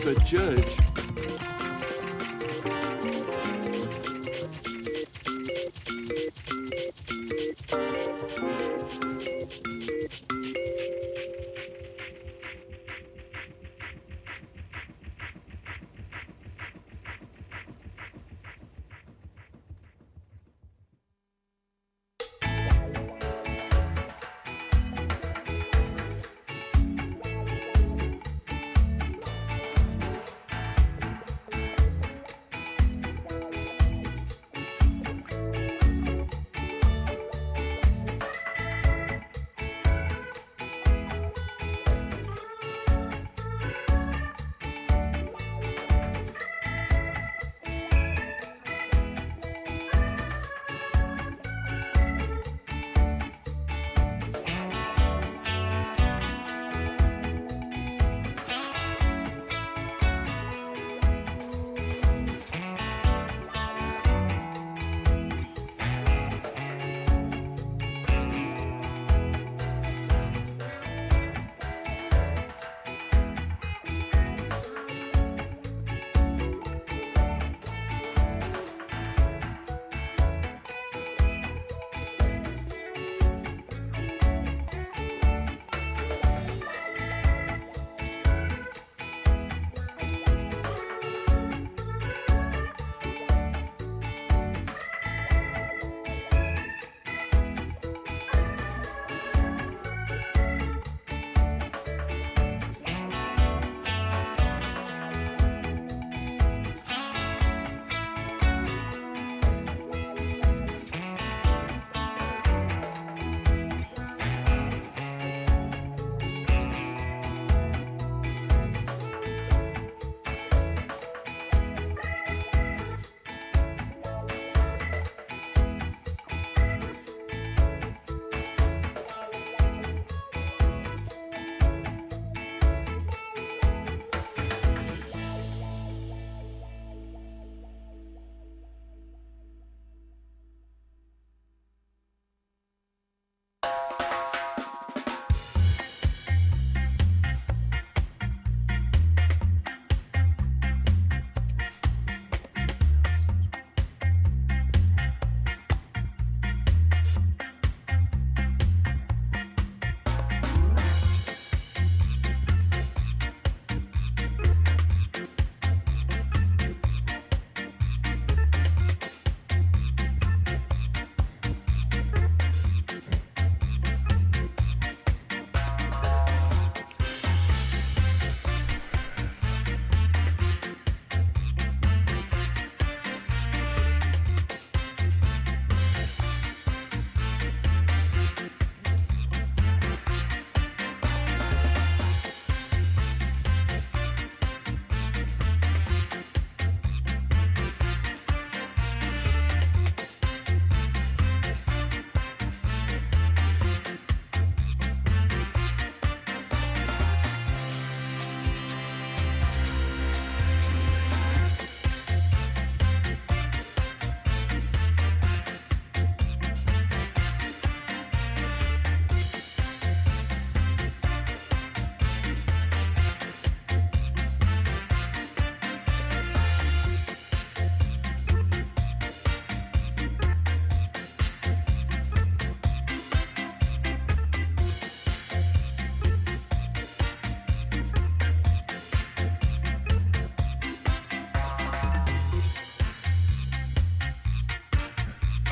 as a judge.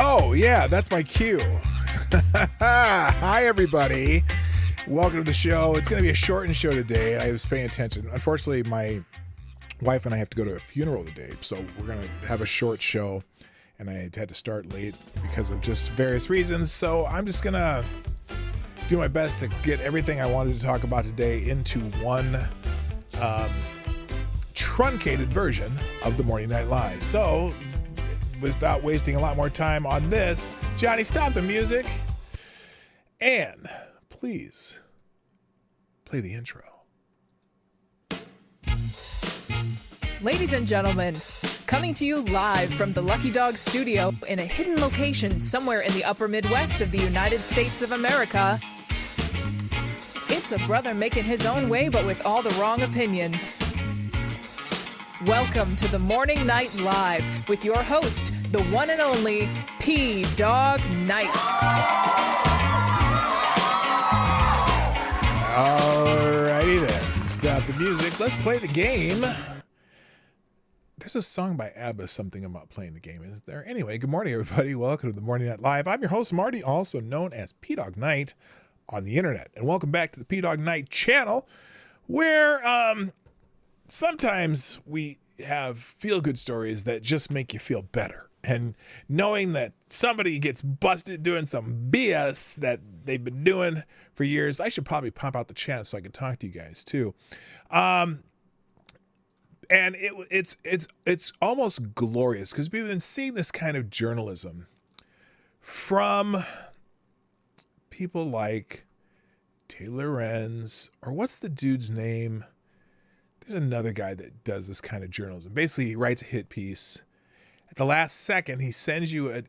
Oh, yeah, that's my cue. Hi, everybody. Welcome to the show. It's going to be a shortened show today. I was paying attention. Unfortunately, my wife and I have to go to a funeral today, so we're going to have a short show, and I had to start late because of just various reasons. So I'm just going to do my best to get everything I wanted to talk about today into one truncated version of the Morning Night Live. So without wasting a lot more time on this, Johnny, stop the music and please play the intro. Ladies and gentlemen, coming to you live from the Lucky Dog studio in a hidden location somewhere in the upper Midwest of the United States of America, it's a brother making his own way but with all the wrong opinions. Welcome to the Morning Night Live with your host, the one and only Dawg Knight. Alrighty then, stop the music. Let's play the game. There's a song by ABBA, something about playing the game, isn't there? Anyway, good morning, everybody. Welcome to the Morning Night Live. I'm your host, Marty, also known as Dawg Knight on the internet. And welcome back to the Dawg Knight Channel, where sometimes we have feel-good stories that just make you feel better. And knowing that somebody gets busted doing some BS that they've been doing for years, I should probably pop out the chat so I can talk to you guys too. And it's almost glorious because we've been seeing this kind of journalism from people like Taylor Renz, or what's the dude's name? There's another guy that does this kind of journalism. Basically, he writes a hit piece. At the last second, he sends you a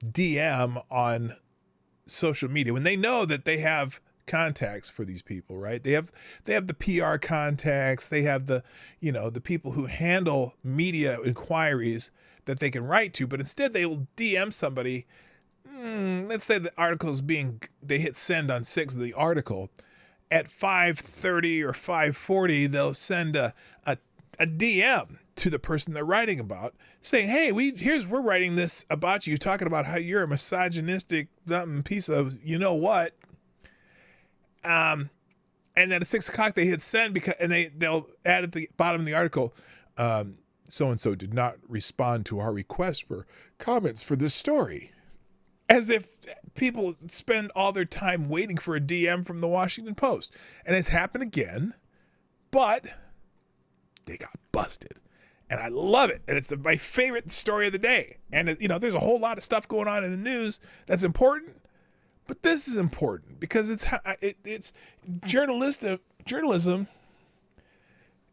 DM on social media when they know that they have contacts for these people, right? They have the PR contacts. They have the people who handle media inquiries that they can write to, but instead they will DM somebody. Let's say the article's they hit send on 6 of the article. At 5:30 or 5:40, they'll send a DM to the person they're writing about, saying, "Hey, we're writing this about you, talking about how you're a misogynistic piece of you know what." And then at 6 o'clock they hit send they'll add at the bottom of the article, so and so did not respond to our request for comments for this story. As if people spend all their time waiting for a DM from the Washington Post. And it's happened again, but they got busted. And I love it. And it's my favorite story of the day. And, there's a whole lot of stuff going on in the news that's important. But this is important because it's journalism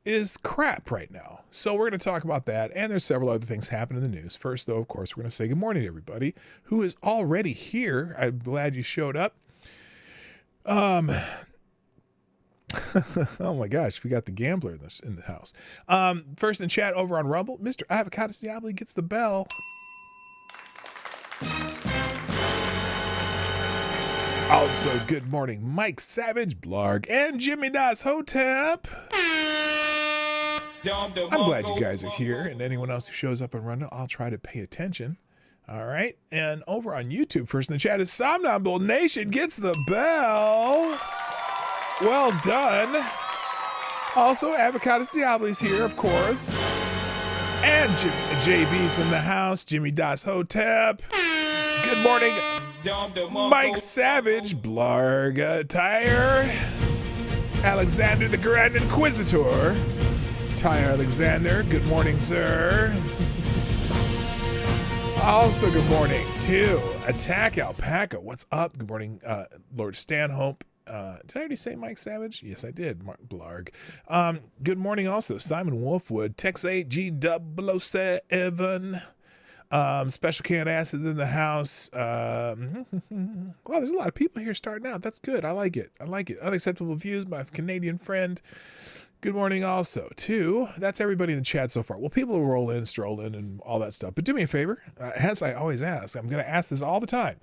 is crap right now. So we're going to talk about that. And there's several other things happening in the news. First, though, of course, we're going to say good morning to everybody who is already here. I'm glad you showed up. Oh my gosh, we got the gambler in the house. First in chat over on Rumble, Mr. Avocados Diablo gets the bell. Also, good morning, Mike Savage, Blarg, and Jimmy Das Hotep. I'm glad you guys are here, and anyone else who shows up and run, I'll try to pay attention. All right, and over on YouTube, first in the chat is Somnambule Nation gets the bell. Well done. Also, Avocados Diablo's here, of course. And JB's in the house, Jimmy Das Hotep. Good morning, Mike Savage, Blarg, Tyre, Alexander the Grand Inquisitor. Tyre Alexander, good morning, sir. Also, good morning to Attack Alpaca. What's up? Good morning, Lord Stanhope. Did I already say Mike Savage? Yes, I did, Martin Blarg. Good morning also, Simon Wolfwood, Tex8G007. Special Can Acid in the house. Well, there's a lot of people here starting out. That's good. I like it. Unacceptable Views, my Canadian friend. Good morning also to, that's everybody in the chat so far. Well, people will roll in, stroll in, and all that stuff. But do me a favor, as I always ask, I'm going to ask this all the time.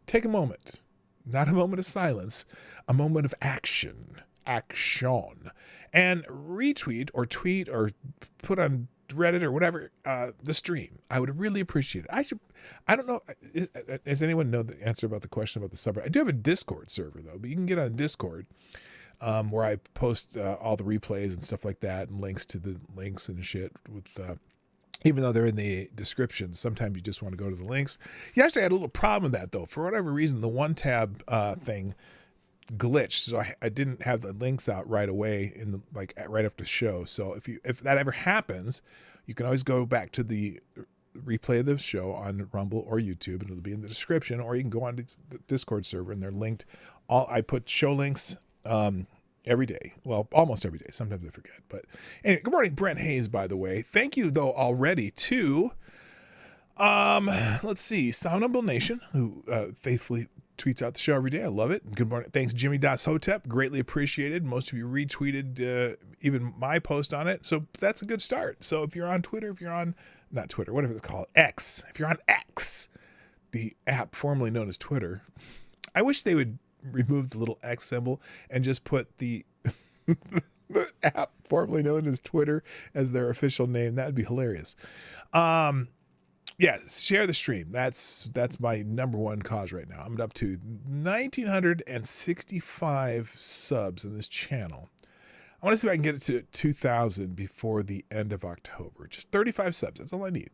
Take a moment, not a moment of silence, a moment of action, and retweet or tweet or put on Reddit or whatever the stream. I would really appreciate it. I don't know, does anyone know the answer about the question about the subreddit? I do have a Discord server though, but you can get on Discord. Where I post all the replays and stuff like that and links to the links and shit with, even though they're in the description, sometimes you just want to go to the links. You actually had a little problem with that though. For whatever reason, the one tab thing glitched. So I didn't have the links out right away right after the show. So if that ever happens, you can always go back to the replay of the show on Rumble or YouTube and it'll be in the description, or you can go on the Discord server and they're linked. I put show links every day. Well, almost every day. Sometimes I forget. But anyway, good morning, Brent Hayes, by the way. Thank you, though, already to, let's see, Soundable Nation, who faithfully tweets out the show every day. I love it. Good morning. Thanks, Jimmy Das Hotep. Greatly appreciated. Most of you retweeted even my post on it. So that's a good start. So if you're on Twitter, if you're on, not Twitter, whatever it's called, X, if you're on X, the app formerly known as Twitter, I wish they would remove the little X symbol and just put the the app formerly known as Twitter as their official name. That would be hilarious. Yeah, share the stream. That's my number one cause right now. I'm up to 1,965 subs in this channel. I want to see if I can get it to 2,000 before the end of October. Just 35 subs. That's all I need.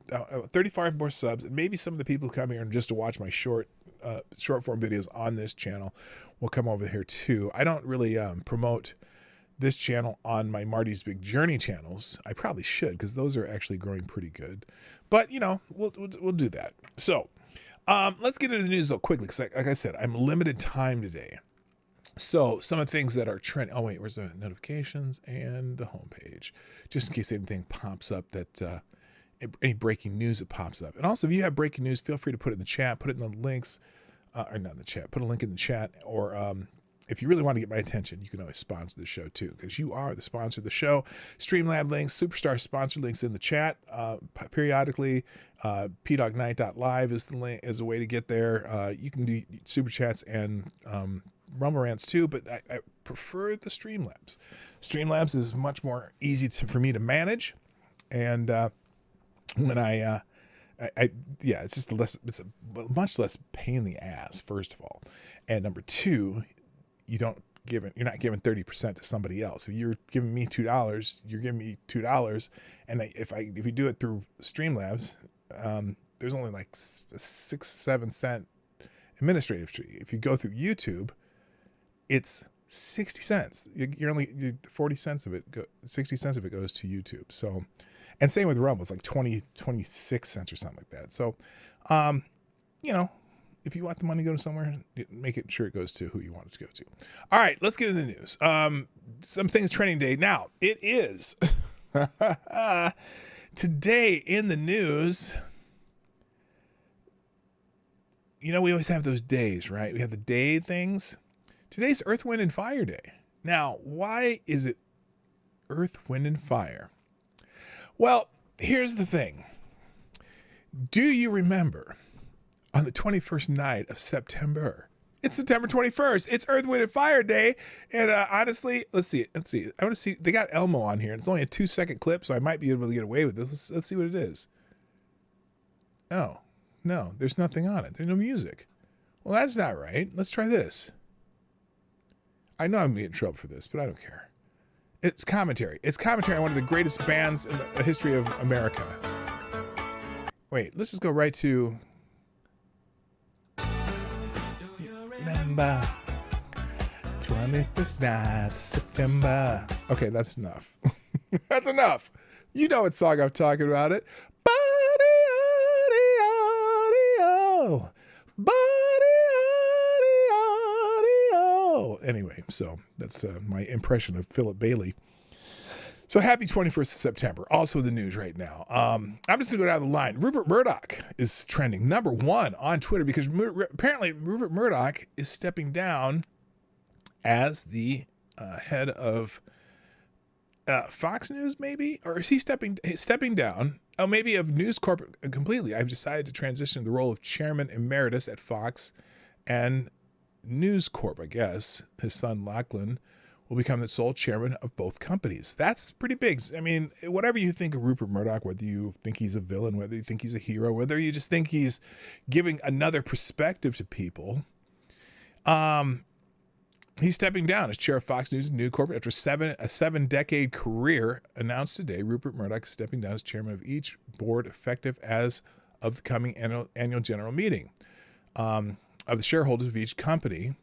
35 more subs, and maybe some of the people who come here just to watch my short form videos on this channel will come over here too. I don't really promote this channel on my Marty's Big Journey channels. I probably should, because those are actually growing pretty good. But you know, we'll do that. So let's get into the news real quickly, because like I said, I'm limited time today. So some of the things that are trending. Oh wait, where's the notifications and the homepage? Just in case anything pops up that any breaking news that pops up. And also, if you have breaking news, feel free to put it in the chat. Put it in the links, or not in the chat. Put a link in the chat, or if you really want to get my attention, you can always sponsor the show too, because you are the sponsor of the show. Streamlab links, Superstar sponsor links in the chat periodically. pdognight.live is the link, is a way to get there. You can do super chats and Rumble rants too, but I prefer the Streamlabs. Streamlabs is much more easy for me to manage, and when yeah, it's just it's a much less pain in the ass, first of all, and number two, you're not giving 30% to somebody else. If you're giving me $2, you're giving me $2, and if you do it through Streamlabs, there's only like 6-7 cent administrative fee. If you go through YouTube, it's 60 cents. You're only 40 cents of it. 60 cents of it goes to YouTube. So, and same with Rumble, it's like 26 cents or something like that. So, you know, if you want the money to go to somewhere, make it sure it goes to who you want it to go to. All right, let's get into the news. Some things trending today. Now, it is today in the news. You know, we always have those days, right? We have the day things. Today's Earth, Wind, and Fire Day. Now, why is it Earth, Wind, and Fire? Well, here's the thing. Do you remember on the 21st night of September? It's September 21st. It's Earth, Wind, and Fire Day. And honestly, let's see. I want to see. They got Elmo on here. And it's only a 2-second clip, so I might be able to get away with this. Let's see what it is. Oh, no, there's nothing on it. There's no music. Well, that's not right. Let's try this. I know I'm going to get in trouble for this, but I don't care. It's commentary. It's commentary on one of the greatest bands in the history of America. Wait, let's just go right to... Remember, 21st night, September. Okay, that's enough. That's enough. You know what song I'm talking about it. Anyway, so that's my impression of Philip Bailey. So happy 21st of September. Also in the news right now. I'm just going to go down the line. Rupert Murdoch is trending #1 on Twitter because apparently Rupert Murdoch is stepping down as the head of Fox News, maybe? Or is he stepping down? Oh, maybe of News Corp completely. I've decided to transition to the role of chairman emeritus at Fox and News Corp, I guess. His son Lachlan will become the sole chairman of both companies. That's pretty big. I mean, whatever you think of Rupert Murdoch, whether you think he's a villain, whether you think he's a hero, whether you just think he's giving another perspective to people, he's stepping down as chair of Fox News and News Corp after a 7-decade career. Announced today, Rupert Murdoch is stepping down as chairman of each board effective as of the coming annual general meeting of the shareholders of each company.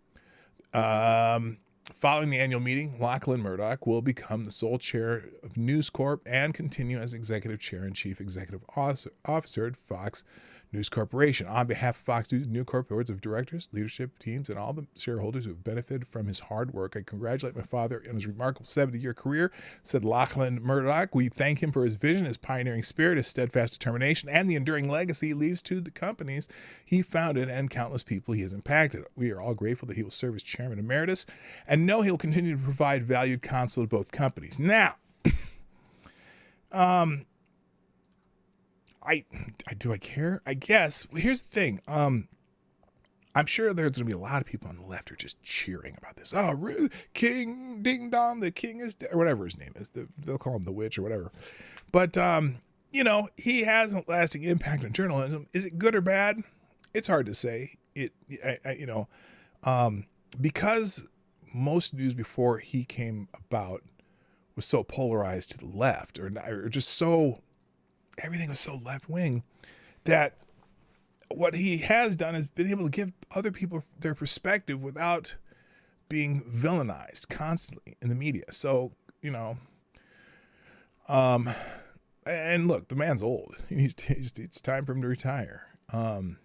Following the annual meeting, Lachlan Murdoch will become the sole chair of News Corp and continue as executive chair and chief executive officer at Fox News Corporation. On behalf of Fox News Corp boards of directors, leadership teams, and all the shareholders who have benefited from his hard work, I congratulate my father on his remarkable 70-year career, said Lachlan Murdoch. We thank him for his vision, his pioneering spirit, his steadfast determination, and the enduring legacy he leaves to the companies he founded and countless people he has impacted. We are all grateful that he will serve as chairman emeritus and know he'll continue to provide valued counsel to both companies. Now, do I care? I guess. Here's the thing. I'm sure there's going to be a lot of people on the left who are just cheering about this. Oh, King Ding Dong, the king is dead, or whatever his name is. They'll call him the witch or whatever. But, he has a lasting impact on journalism. Is it good or bad? It's hard to say. Because most news before he came about was so polarized to the left or just so, everything was so left wing that what he has done is been able to give other people their perspective without being villainized constantly in the media. So, and look, the man's old. It's time for him to retire. And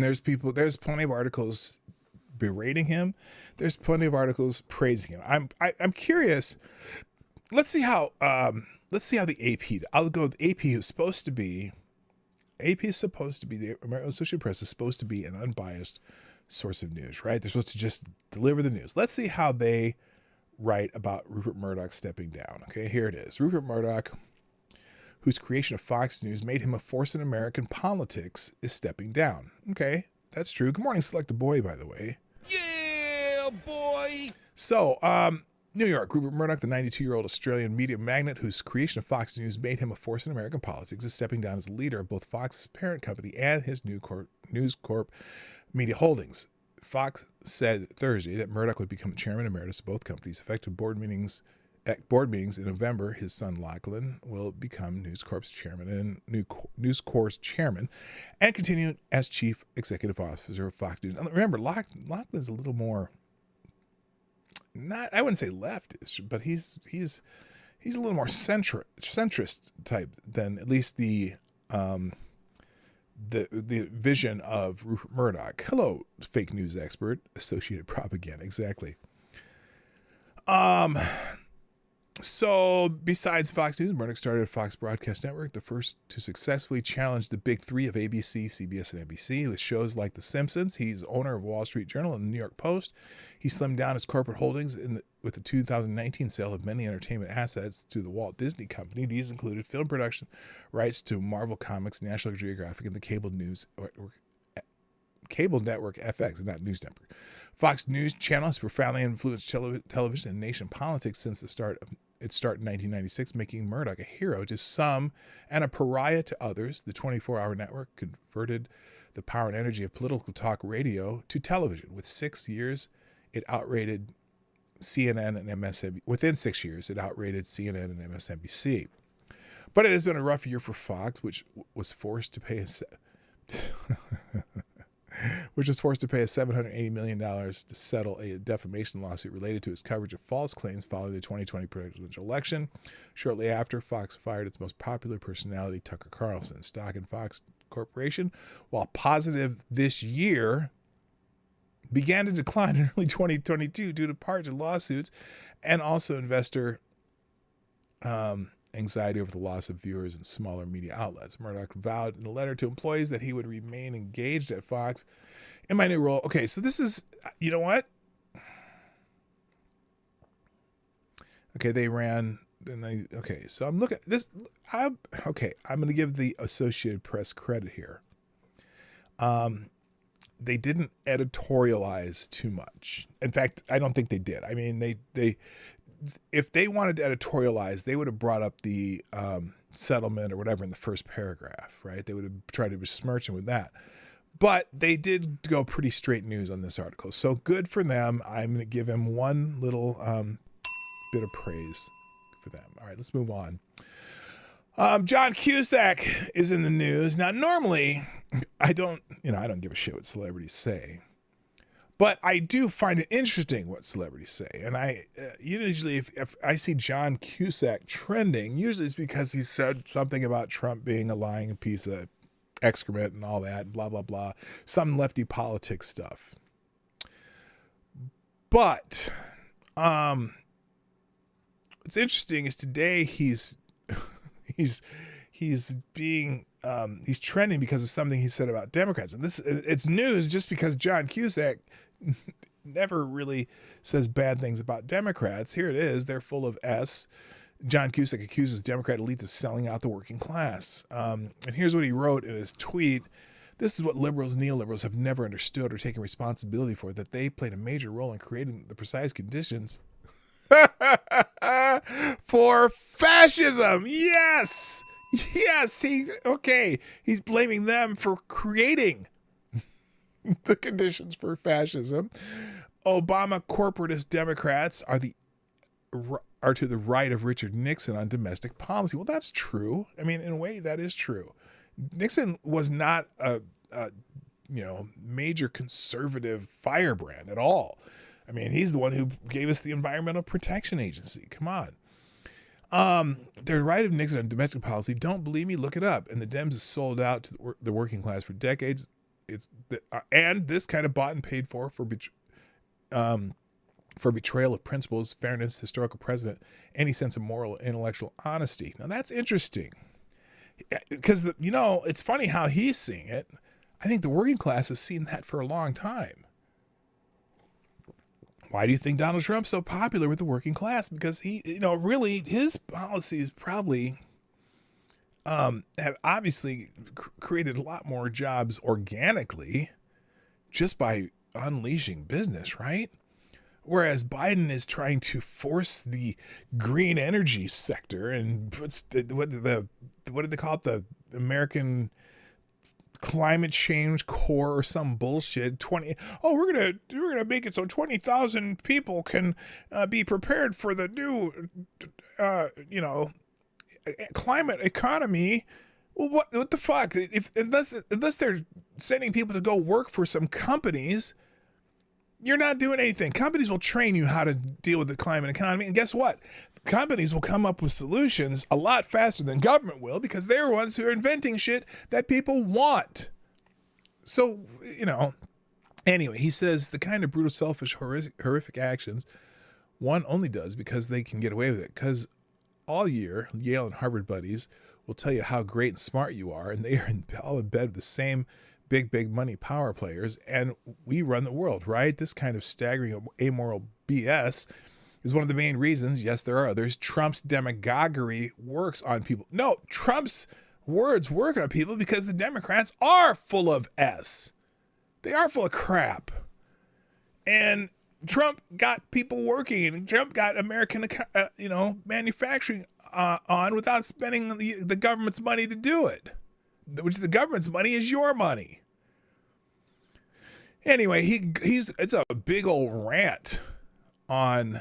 there's plenty of articles berating him. There's plenty of articles praising him. I'm curious. Let's see how the AP. I'll go with AP, who's supposed to be. AP is supposed to be, the American Associated Press is supposed to be an unbiased source of news, right? They're supposed to just deliver the news. Let's see how they write about Rupert Murdoch stepping down. Okay, here it is. Rupert Murdoch, whose creation of Fox News made him a force in American politics, is stepping down. Okay, that's true. Good morning, Select a Boy, by the way. Yeah, boy! So, New York, Rupert Murdoch, the 92-year-old Australian media magnate whose creation of Fox News made him a force in American politics, is stepping down as leader of both Fox's parent company and his News Corp Media Holdings. Fox said Thursday that Murdoch would become chairman emeritus of both companies. Effective board meetings in November, his son Lachlan will become News Corp's chairman and News Corp's chairman and continue as chief executive officer of Fox News. And remember, Lachlan's a little more, I wouldn't say leftist, but he's a little more centrist type than at least the vision of Rupert Murdoch. Hello, fake news expert, Associated Propaganda, exactly. So besides Fox News, Murdoch started a Fox Broadcast Network, the first to successfully challenge the big three of ABC, CBS, and NBC with shows like The Simpsons. He's owner of Wall Street Journal and the New York Post. He slimmed down his corporate holdings with the 2019 sale of many entertainment assets to the Walt Disney Company. These included film production rights to Marvel Comics, National Geographic, and the cable network FX, not News Network. Fox News Channel has profoundly influenced television and nation politics since its start in 1996, making Murdoch a hero to some and a pariah to others. The 24-hour network converted the power and energy of political talk radio to television. With 6 years, it outrated CNN and MSNBC. Within 6 years, it outrated CNN and MSNBC. But it has been a rough year for Fox, which was forced to pay $780 million to settle a defamation lawsuit related to its coverage of false claims following the 2020 presidential election. Shortly after, Fox fired its most popular personality, Tucker Carlson. Stock in Fox Corporation, while positive this year, began to decline in early 2022 due to parts of lawsuits and also investor anxiety over the loss of viewers in smaller media outlets. Murdoch vowed in a letter to employees that he would remain engaged at Fox in my new role. Okay, so this is, you know what? Okay, so I'm looking at this. I'm going to give the Associated Press credit here. They didn't editorialize too much. In fact, I don't think they did. I mean, they if they wanted to editorialize, they would have brought up the settlement or whatever in the first paragraph, right? They would have tried to besmirch him with that. But they did go pretty straight news on this article. So good for them. I'm going to give him one little bit of praise for them. All right, let's move on. John Cusack is in the news. Now, normally, I don't give a shit what celebrities say. But I do find it interesting what celebrities say. And I usually, if I see John Cusack trending, usually it's because he said something about Trump being a lying piece of excrement and all that, blah, blah, blah. Some lefty politics stuff. But what's interesting is today he's trending because of something he said about Democrats. And it's news just because John Cusack never really says bad things about Democrats. Here it is. They're full of S. John Cusack accuses Democrat elites of selling out the working class. And here's what he wrote in his tweet. This is what liberals and neoliberals have never understood or taken responsibility for, that they played a major role in creating the precise conditions for fascism. Yes. Yes. He's blaming them for creating the conditions for fascism. Obama corporatist Democrats are to the right of Richard Nixon on domestic policy. Well, that's true. I mean, in a way, that is true. Nixon was not a major conservative firebrand at all. I mean, he's the one who gave us the Environmental Protection Agency. Come on. The right of Nixon on domestic policy, don't believe me, look it up. And the Dems have sold out to the working class for decades. And this kind of bought and paid for betrayal of principles, fairness, historical precedent, any sense of moral, intellectual honesty. Now that's interesting because, it's funny how he's seeing it. I think the working class has seen that for a long time. Why do you think Donald Trump's so popular with the working class? Because he, really his policies probably have obviously created a lot more jobs organically just by unleashing business, right? Whereas Biden is trying to force the green energy sector and puts what did they call it? The American Climate Change Corps or some bullshit. We're gonna make it so 20,000 people can be prepared for the new climate economy. Well, what the fuck? Unless they're sending people to go work for some companies, you're not doing anything. Companies will train you how to deal with the climate economy. And guess what? Companies will come up with solutions a lot faster than government will because they're ones who are inventing shit that people want. So, anyway, he says the kind of brutal, selfish, horrific actions one only does because they can get away with it. Because all year, Yale and Harvard buddies will tell you how great and smart you are, and they are all in bed with the same big money power players, and we run the world, right? This kind of staggering amoral BS is one of the main reasons, yes, there are others, Trump's demagoguery works on people. No, Trump's words work on people because the Democrats are full of S. They are full of crap. And Trump got people working, and Trump got American, manufacturing on without spending the government's money to do it. Which the government's money is your money. Anyway, it's a big old rant on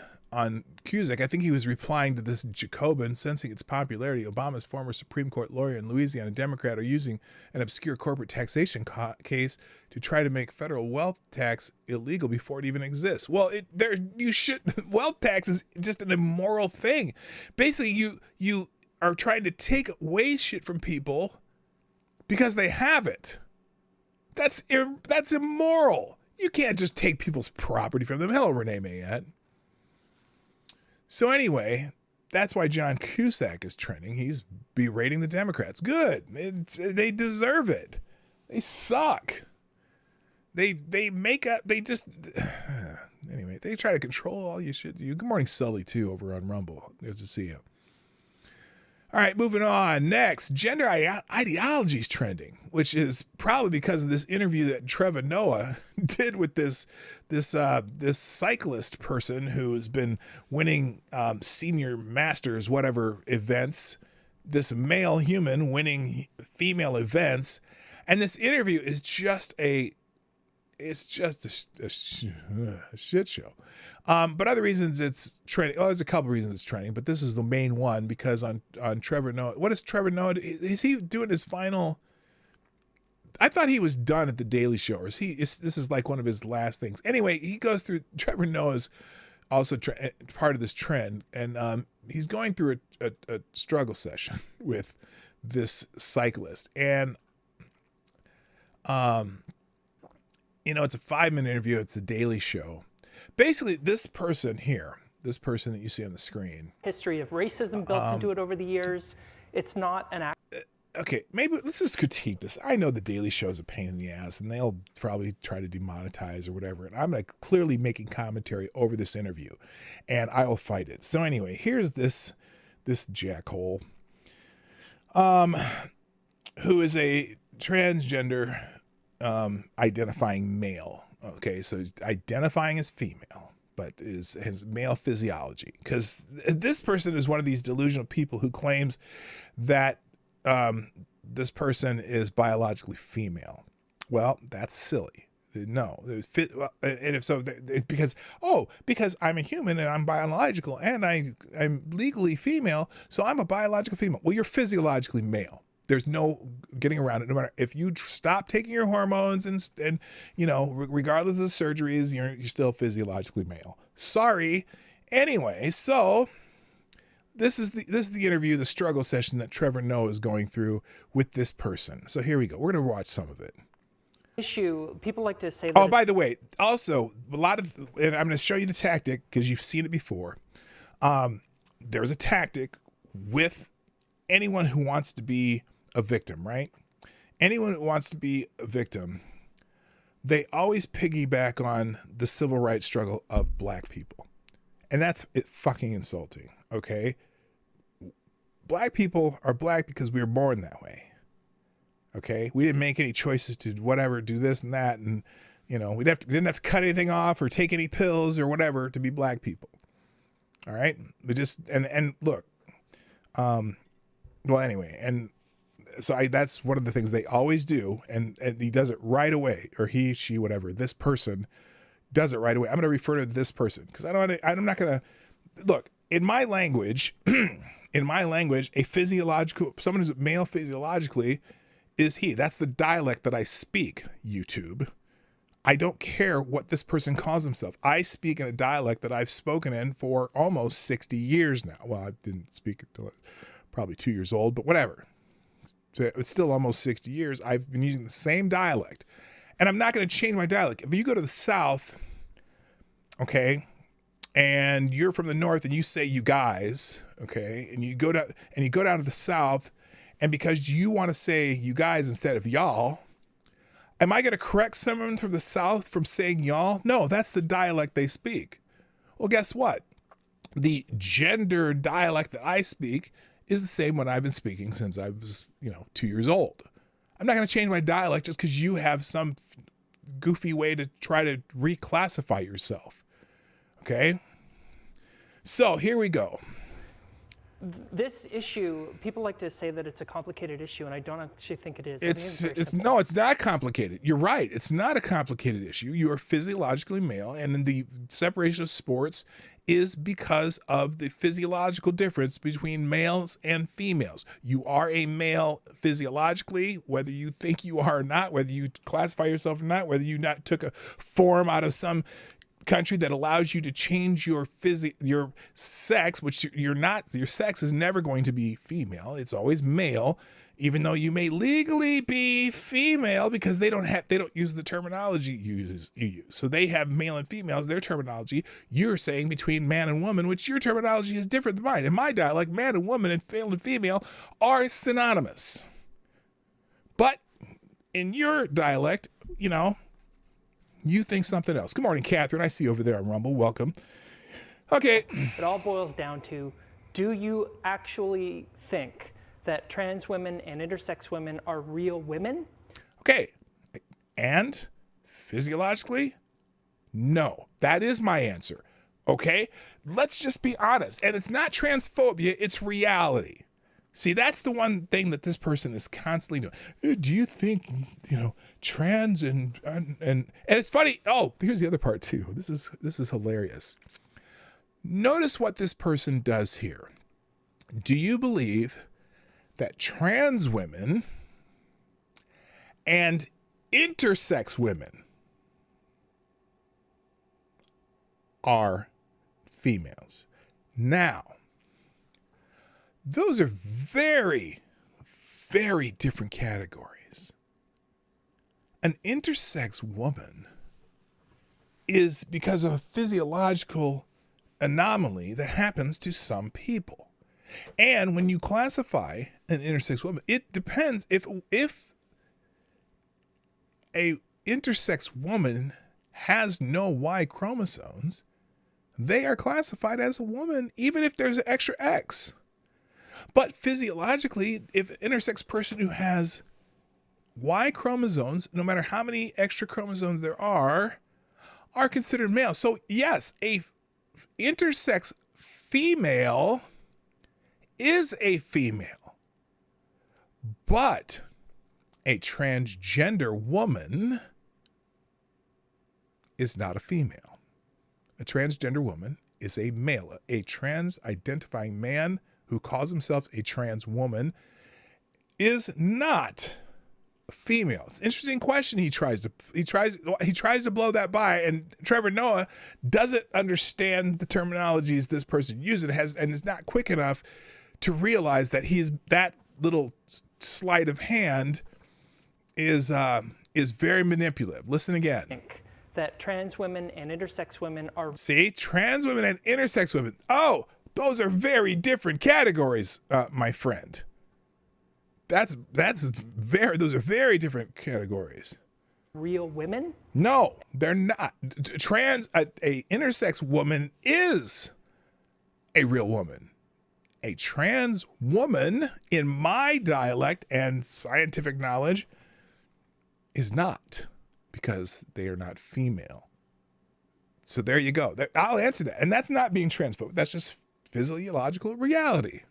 Cusack. I think he was replying to this Jacobin, sensing its popularity. Obama's former Supreme Court lawyer and Louisiana Democrat are using an obscure corporate taxation case to try to make federal wealth tax illegal before it even exists. Well, wealth tax is just an immoral thing. Basically, you are trying to take away shit from people because they have it. That's immoral. You can't just take people's property from them. Hello, Renee Mayette. So anyway, that's why John Cusack is trending. He's berating the Democrats. Good. They deserve it. They suck. They try to control all your shit. Good morning, Sully, too, over on Rumble. Good to see you. All right, moving on. Next, gender ideology is trending, which is probably because of this interview that Trevor Noah did with this cyclist person who has been winning senior masters, whatever events, this male human winning female events. And this interview is just a shit show. But other reasons it's trending. Oh, there's a couple reasons it's trending, but this is the main one because on Trevor Noah. What is Trevor Noah? Is he doing his final I thought he was done at the Daily Show, or this is like one of his last things. Anyway, he goes through. Trevor Noah's also part of this trend, and he's going through a struggle session with this cyclist, and it's a 5-minute interview. It's the Daily Show. Basically, this person here, this person that you see on the screen, history of racism built into it over the years. It's not an okay, maybe let's just critique this. I know the Daily Show is a pain in the ass, and they'll probably try to demonetize or whatever. And I'm like clearly making commentary over this interview, and I'll fight it. So anyway, here's this jackhole, who is a transgender identifying male. Okay, so identifying as female, but has male physiology. Because this person is one of these delusional people who claims that this person is biologically female. Well, that's silly. No, and if so, it's because I'm a human and I'm biological and I'm legally female, so I'm a biological female. Well, you're physiologically male. There's no getting around it. No matter if you stop taking your hormones and regardless of the surgeries, you're still physiologically male. Sorry. Anyway, so this is the interview, the struggle session that Trevor Noah is going through with this person. So here we go. We're going to watch some of it. Issue. People like to say that. Oh, by the way, also and I'm going to show you the tactic because you've seen it before. There's a tactic with anyone who wants to be a victim, right? Anyone who wants to be a victim, they always piggyback on the civil rights struggle of black people. And that's fucking insulting, okay? Black people are black because we were born that way. Okay? We didn't make any choices to whatever, do this and that, and we didn't have to cut anything off or take any pills or whatever to be black people. All right? We just and look, well anyway, and so that's one of the things they always do, and he does it right away, or he, she, whatever. This person does it right away. I'm going to refer to this person because I'm not going to look in my language. A physiological, someone who's male physiologically is he. That's the dialect that I speak. YouTube. I don't care what this person calls himself. I speak in a dialect that I've spoken in for almost 60 years now. Well, I didn't speak until I was probably 2 years old, but whatever. So it's still almost 60 years. I've been using the same dialect, and I'm not going to change my dialect. If you go to the South, okay, and you're from the North and you say you guys, okay, and you go down to the South, and because you want to say you guys instead of y'all, am I going to correct someone from the South from saying y'all? No, that's the dialect they speak. Well, guess what? The gender dialect that I speak is the same one I've been speaking since I was, 2 years old. I'm not going to change my dialect just because you have some goofy way to try to reclassify yourself. Okay? So here we go. This issue, people like to say that it's a complicated issue, and I don't actually think it is. It's not complicated. You're right. It's not a complicated issue. You are physiologically male, and the separation of sports is because of the physiological difference between males and females. You are a male physiologically, whether you think you are or not, whether you classify yourself or not, whether you not took a form out of some country that allows you to change your sex, which you're not. Your sex is never going to be female. It's always male, even though you may legally be female because they don't use the terminology you use. So they have male and females, their terminology. You're saying between man and woman, which your terminology is different than mine. In my dialect, man and woman and male and female are synonymous. But in your dialect, you think something else. Good morning, Catherine. I see you over there on Rumble. Welcome. Okay. It all boils down to, do you actually think that trans women and intersex women are real women? Okay. And physiologically, no. That is my answer. Okay? Let's just be honest. And it's not transphobia, it's reality. See, that's the one thing that this person is constantly doing. Do you think, trans and it's funny. Oh, here's the other part too. This is hilarious. Notice what this person does here. Do you believe that trans women and intersex women are females. Now, those are very, very different categories. An intersex woman is because of a physiological anomaly that happens to some people. And when you classify an intersex woman, it depends if a intersex woman has no Y chromosomes, they are classified as a woman even if there's an extra X. But physiologically, if an intersex person who has Y chromosomes, no matter how many extra chromosomes there are considered male. So yes, a intersex female is a female, but a transgender woman is not a female. A transgender woman is a male. A trans-identifying man who calls himself a trans woman is not a female. It's an interesting question he tries to blow that by, and Trevor Noah doesn't understand the terminologies this person uses and is not quick enough to realize that that little sleight of hand is very manipulative. Listen again. That trans women and intersex women are... See, trans women and intersex women. Oh, those are very different categories, my friend. Those are very different categories. Real women? No, they're not. A intersex woman is a real woman. A trans woman, in my dialect and scientific knowledge, is not, because they are not female. So there you go. I'll answer that. And that's not being transphobic. That's just physiological reality.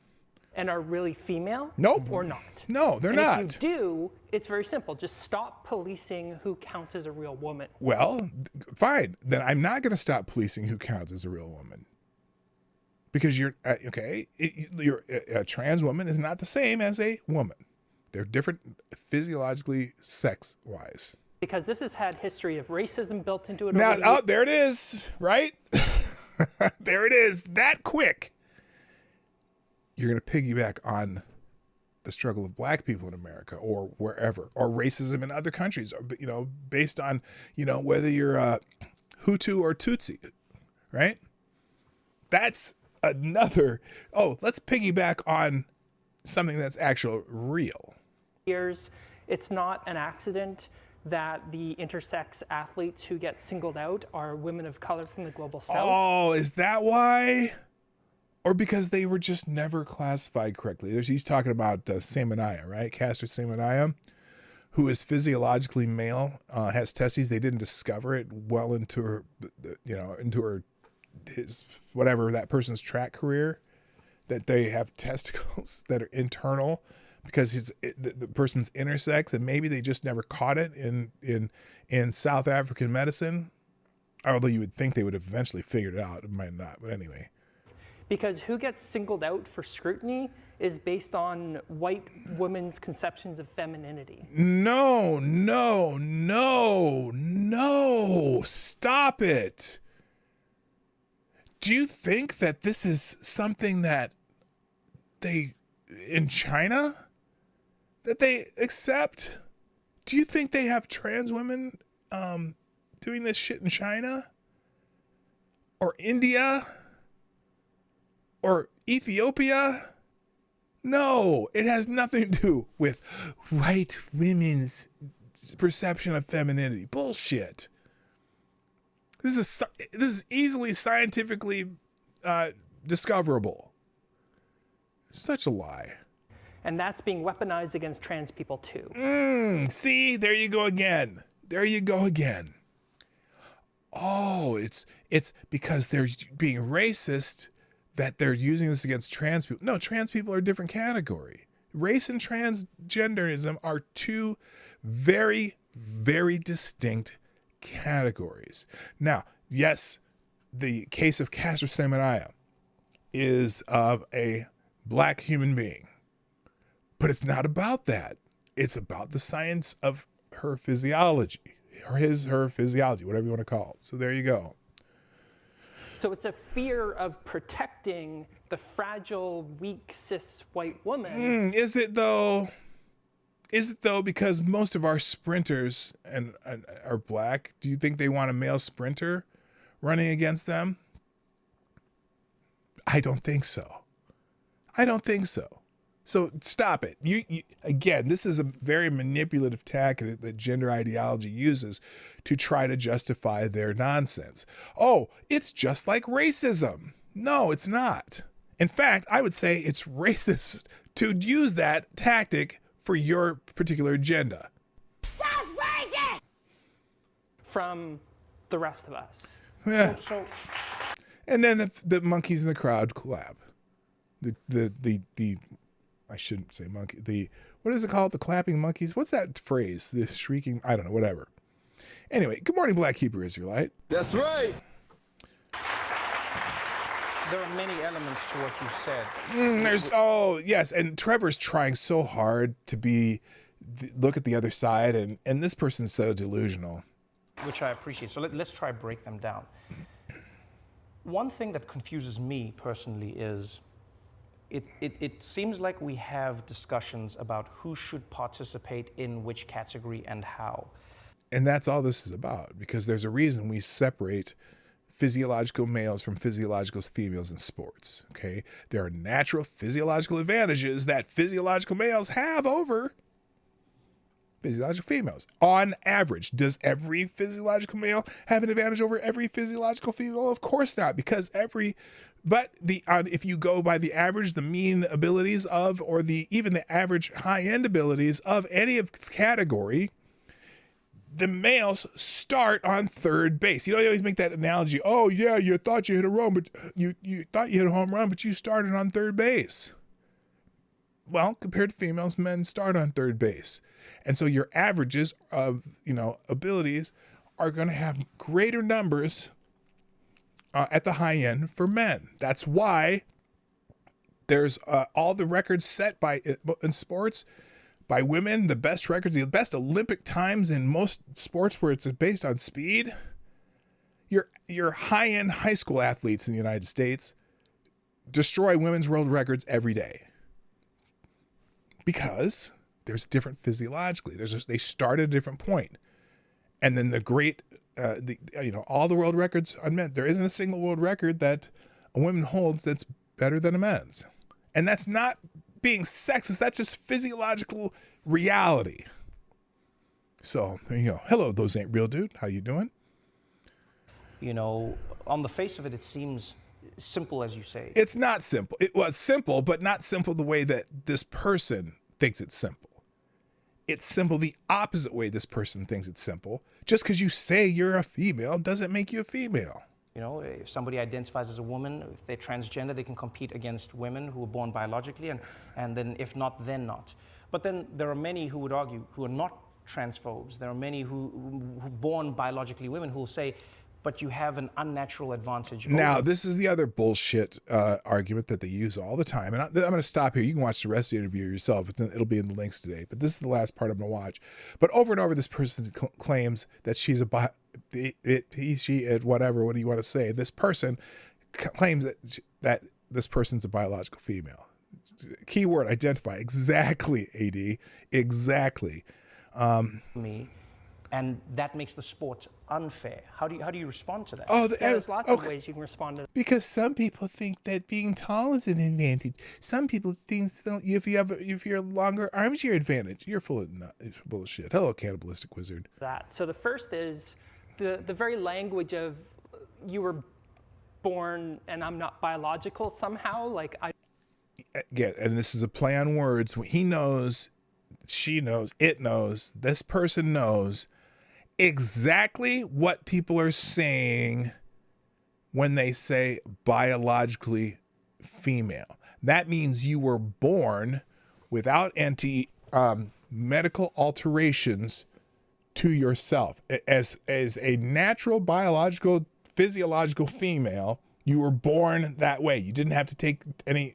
And are really female? Nope. Or not? No, they're not. If you do, it's very simple. Just stop policing who counts as a real woman. Well, fine. Then I'm not going to stop policing who counts as a real woman. Because a trans woman is not the same as a woman. They're different physiologically, sex-wise. Because this has had history of racism built into it. Now, there it is, right? There it is, that quick. You're going to piggyback on the struggle of black people in America or wherever, or racism in other countries, based on, whether you're Hutu or Tutsi, right? That's another, let's piggyback on something that's actually real. It's not an accident that the intersex athletes who get singled out are women of color from the global south. Oh, is that why? Or because they were just never classified correctly. He's talking about Samanaya, right? Castor Samanaya, who is physiologically male, has testes. They didn't discover it well into her, his whatever that person's track career, that they have testicles that are internal because the person's intersex, and maybe they just never caught it in South African medicine. Although you would think they would have eventually figured it out. It might not, but anyway. Because who gets singled out for scrutiny is based on white women's conceptions of femininity. No. Stop it. Do you think that this is something that in China, that they accept? Do you think they have trans women doing this shit in China? Or India? Or Ethiopia? No, it has nothing to do with white women's perception of femininity. Bullshit. This is easily scientifically discoverable. Such a lie. And that's being weaponized against trans people too. See, there you go again. Oh, it's because they're being racist that they're using this against trans people. No, trans people are a different category. Race and transgenderism are two very, very distinct categories. Now, yes, the case of Castor Semenya is of a black human being, but it's not about that. It's about the science of her physiology, or her physiology, whatever you want to call it. So there you go. So it's a fear of protecting the fragile, weak, cis white woman. Is it though? Is it though? Because most of our sprinters and are black. Do you think they want a male sprinter running against them? I don't think so. I don't think so. So stop it. You again, this is a very manipulative tactic that gender ideology uses to try to justify their nonsense. Oh, it's just like racism. No, it's not. In fact, I would say it's racist to use that tactic for your particular agenda. That's racist! From the rest of us. Yeah. So And then the monkeys in the crowd clap. The I shouldn't say monkey. What is it called? The clapping monkeys? What's that phrase? The shrieking, I don't know, whatever. Anyway, good morning, Black Hebrew Israelite. That's right. There are many elements to what you said. Oh, yes, and Trevor's trying so hard to look at the other side, and this person's so delusional. Which I appreciate. So let's try to break them down. One thing that confuses me personally is it seems like we have discussions about who should participate in which category and how. And that's all this is about, because there's a reason we separate physiological males from physiological females in sports, okay? There are natural physiological advantages that physiological males have over physiological females. On average, does every physiological male have an advantage over every physiological female? Of course not, because if you go by the average, the mean abilities of, or even the average high-end abilities of any of category, the males start on third base. You know, you always make that analogy. Oh yeah, you thought you hit a home, but you thought you hit a home run, but you started on third base. Well, compared to females, men start on third base. And so your averages of, abilities are going to have greater numbers at the high end for men. That's why there's all the records set in sports by women, the best records, the best Olympic times in most sports where it's based on speed. Your high-end high school athletes in the United States destroy women's world records every day. Because there's different physiologically. They start at a different point. And then all the world records on men, there isn't a single world record that a woman holds that's better than a men's. And that's not being sexist, that's just physiological reality. So there you go. Hello, those ain't real, dude. How you doing? On the face of it, it seems simple, as you say. It's not simple. It was simple, but not simple the way that this person thinks it's simple. It's simple the opposite way this person thinks it's simple. Just because you say you're a female doesn't make you a female. If somebody identifies as a woman, if they're transgender, they can compete against women who are born biologically, and then if not, then not. But then there are many who would argue who are not transphobes. There are many who born biologically women who will say, but you have an unnatural advantage. Now, this is the other bullshit argument that they use all the time. And I'm going to stop here. You can watch the rest of the interview yourself. It'll be in the links today. But this is the last part I'm going to watch. But over and over, this person claims that she's he, she, it, whatever. What do you want to say? This person claims that this person's a biological female. Keyword, identify. Exactly, AD. Exactly. And that makes the sport unfair. How do you respond to that? There's lots of ways you can respond to that. Because some people think that being tall is an advantage. Some people think if you're longer arms, your advantage. You're full of bullshit. Hello, cannibalistic wizard. So the first is the very language of you were born and I'm not biological somehow. Again, and this is a play on words. He knows, she knows, it knows, this person knows exactly what people are saying when they say biologically female. That means you were born without medical alterations to yourself. As a natural, biological, physiological female, you were born that way. You didn't have to take any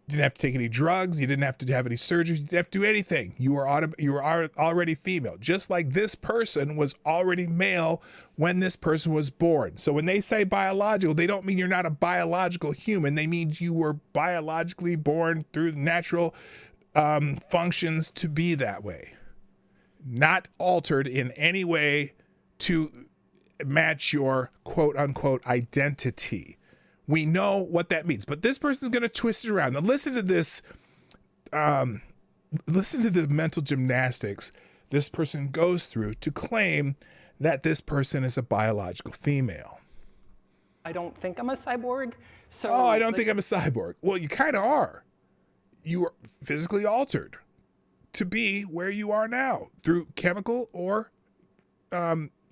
didn't have to take any drugs. You didn't have to have any surgeries. You didn't have to do anything. You were already female. Just like this person was already male when this person was born. So when they say biological, they don't mean you're not a biological human. They mean you were biologically born through natural functions to be that way. Not altered in any way to match your quote unquote identity. We know what that means, but this person's going to twist it around. Now listen to this. Listen to the mental gymnastics this person goes through to claim that this person is a biological female. I don't think I'm a cyborg. So Oh, I don't think I'm a cyborg. Well, you kind of are. You are physically altered to be where you are now through chemical or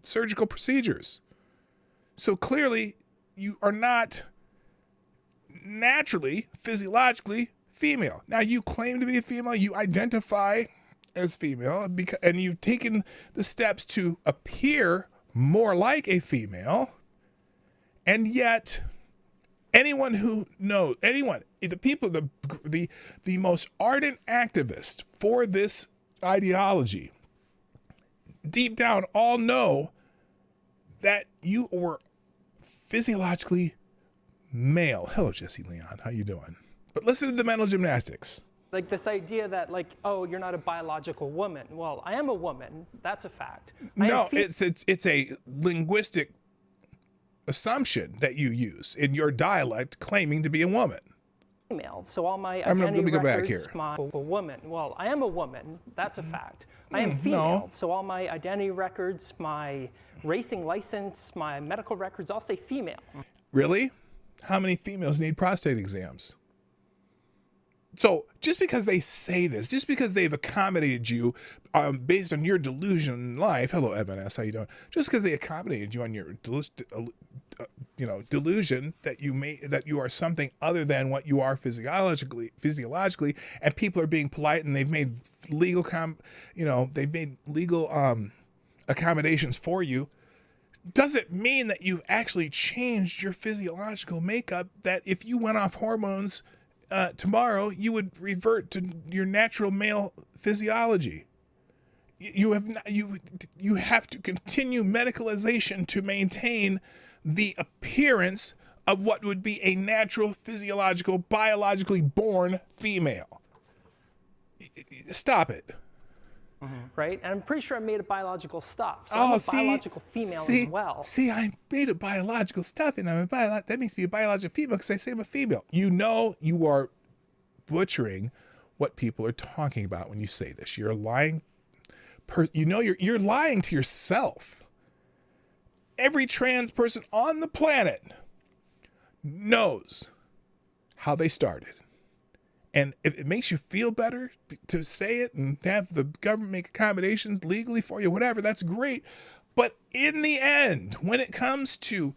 surgical procedures. So clearly you are not naturally, physiologically female. Now you claim to be a female, you identify as female, and you've taken the steps to appear more like a female, and yet anyone who knows, the people, the most ardent activists for this ideology, deep down all know that you were physiologically male. Hello, Jesse Leon. How you doing? But listen to the mental gymnastics. Like this idea that like, oh, you're not a biological woman. Well, I am a woman. That's a fact. No, it's a linguistic assumption that you use in your dialect claiming to be a woman. Female. So all my let identity me go back records, here. my a woman. Well, I am a woman. That's a fact. I am female. So all my identity records, my racing license, my medical records all say female. Really? How many females need prostate exams? So just because they say this, just because they've accommodated you based on your delusion in life, hello Evan S, how you doing? Just because they accommodated you on your delusion that you are something other than what you are physiologically, and people are being polite and they've made legal accommodations for you, doesn't mean that you've actually changed your physiological makeup, that if you went off hormones tomorrow, you would revert to your natural male physiology. You have to continue medicalization to maintain the appearance of what would be a natural, physiological, biologically born female. Stop it. Right? And I'm pretty sure I made a biological stuff. So Oh, I'm a see, biological female as well. See, I made a biological stuff, and that makes me a biological female because I say I'm a female. You know, you are butchering what people are talking about when you say this. You're lying. You're lying to yourself. Every trans person on the planet knows how they started. And if it makes you feel better to say it and have the government make accommodations legally for you, whatever, that's great. But in the end, when it comes to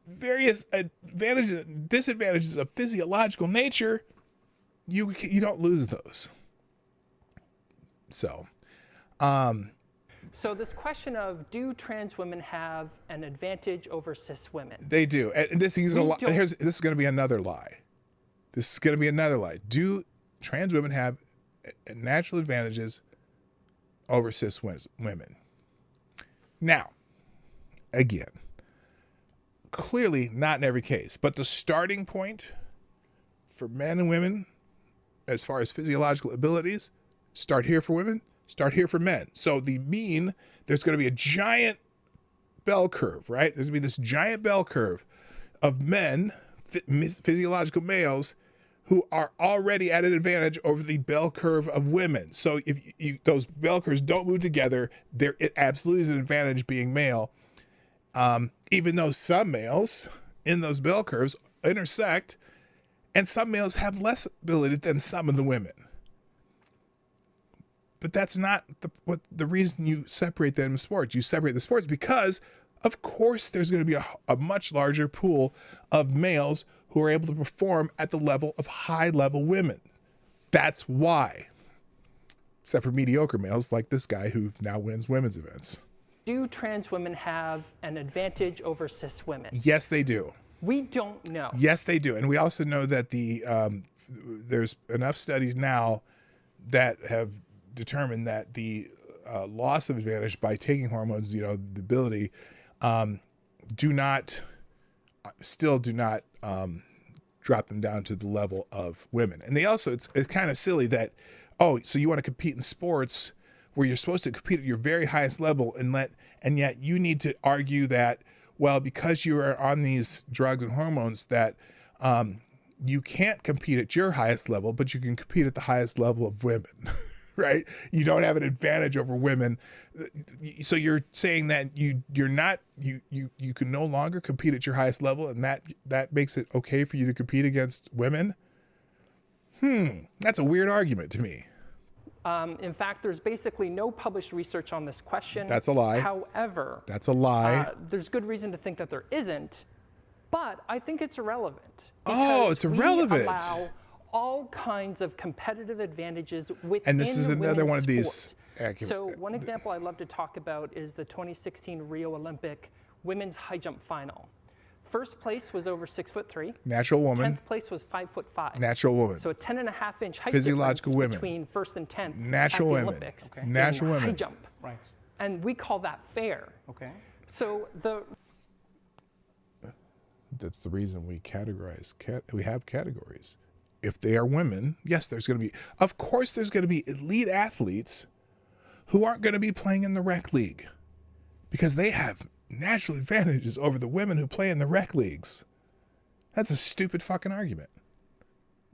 various advantages and disadvantages of physiological nature, you don't lose those. So this question of, do trans women have an advantage over cis women? They do. And this is this is going to be another lie. This is going to be another lie. Do trans women have natural advantages over cis women? Now, again, clearly not in every case, but the starting point for men and women, as far as physiological abilities, start here for women, start here for men. So the mean, there's going to be a giant bell curve, right? There's going to be this giant bell curve of men, physiological males, who are already at an advantage over the bell curve of women. So if those bell curves don't move together, it absolutely is an advantage being male. Even though some males in those bell curves intersect, and some males have less ability than some of the women. But that's not the reason you separate them in sports. You separate the sports because, of course, there's going to be a much larger pool of males who are able to perform at the level of high-level women. That's why. Except for mediocre males like this guy who now wins women's events. Do trans women have an advantage over cis women? Yes, they do. We don't know. Yes, they do. And we also know that there's enough studies now that have determined that the loss of advantage by taking hormones, the ability, still do not drop them down to the level of women. And they also, it's kind of silly that, so you want to compete in sports where you're supposed to compete at your very highest level, and yet you need to argue that, well, because you are on these drugs and hormones, that you can't compete at your highest level, but you can compete at the highest level of women, right? You don't have an advantage over women. So you're saying that you can no longer compete at your highest level, and that makes it okay for you to compete against women? That's a weird argument to me. In fact, there's basically no published research on this question. That's a lie. However, that's a lie. There's good reason to think that there isn't, but I think it's irrelevant. It's irrelevant. We allow all kinds of competitive advantages within and this is another one of these. So one example I'd love to talk about is the 2016 Rio Olympic women's high jump final. First place was over 6'3". Natural woman. 10th place was 5'5". Natural woman. So a 10.5-inch height physiological difference women between first and 10th natural at the women. Olympics. Okay. Natural women. High jump. Right. And we call that fair. Okay. So that's the reason we categorize. We have categories. If they are women, yes, of course there's going to be elite athletes who aren't going to be playing in the rec league because they have natural advantages over the women who play in the rec leagues. That's a stupid fucking argument.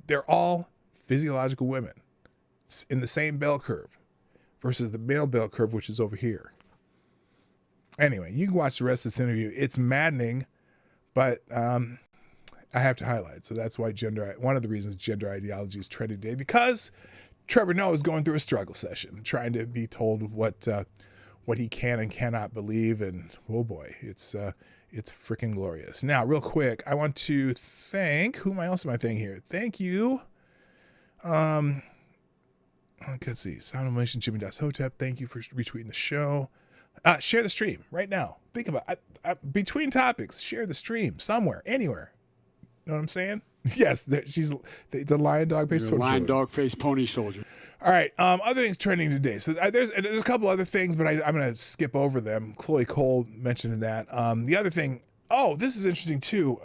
They're all physiological women in the same bell curve versus the male bell curve, which is over here. Anyway, you can watch the rest of this interview. It's maddening, but I have to highlight. So that's why one of the reasons gender ideology is trending today, because Trevor Noah is going through a struggle session, trying to be told what he can and cannot believe, and oh boy, it's freaking glorious. Now, real quick, I want to thank, who else am I thanking here? Thank you. Let's see, Sound of Nation, Jimmy Das Hotep, thank you for retweeting the show. Share the stream right now. Think about it. Between topics, share the stream somewhere, anywhere. You know what I'm saying? Yes, she's the lion dog face. Lion dog face pony soldier. All right. Other things trending today. So there's a couple other things, but I'm going to skip over them. Chloe Cole mentioned that. The other thing. Oh, this is interesting too.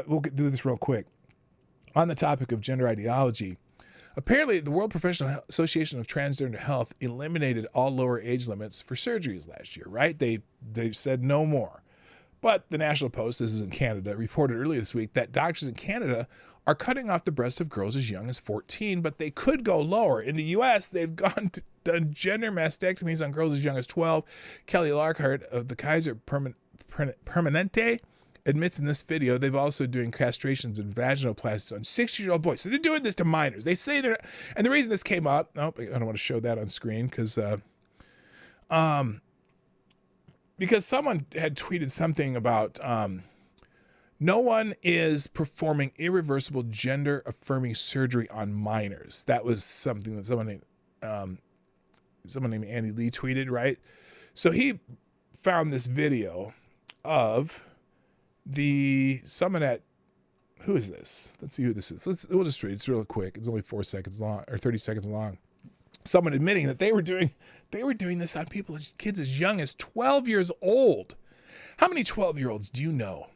We'll do this real quick. On the topic of gender ideology, apparently the World Professional Association of Transgender Health eliminated all lower age limits for surgeries last year. Right? They said no more. But the National Post, this is in Canada, reported earlier this week that doctors in Canada are cutting off the breasts of girls as young as 14, but they could go lower. In the U.S., they've done gender mastectomies on girls as young as 12. Kelly Lockhart of the Kaiser Permanente admits in this video they've also doing castrations and vaginoplasties on 6-year-old boys. So they're doing this to minors. They say they're, and the reason this came up, I don't want to show that on screen because someone had tweeted something about no one is performing irreversible gender-affirming surgery on minors. That was something that someone named Andy Lee tweeted, right? So he found this video of someone at, who is this? Let's see who this is. We'll just read it. It's real quick. It's only 4 seconds long, or 30 seconds long. Someone admitting that they were doing this on kids as young as 12 years old. How many 12-year-olds do you know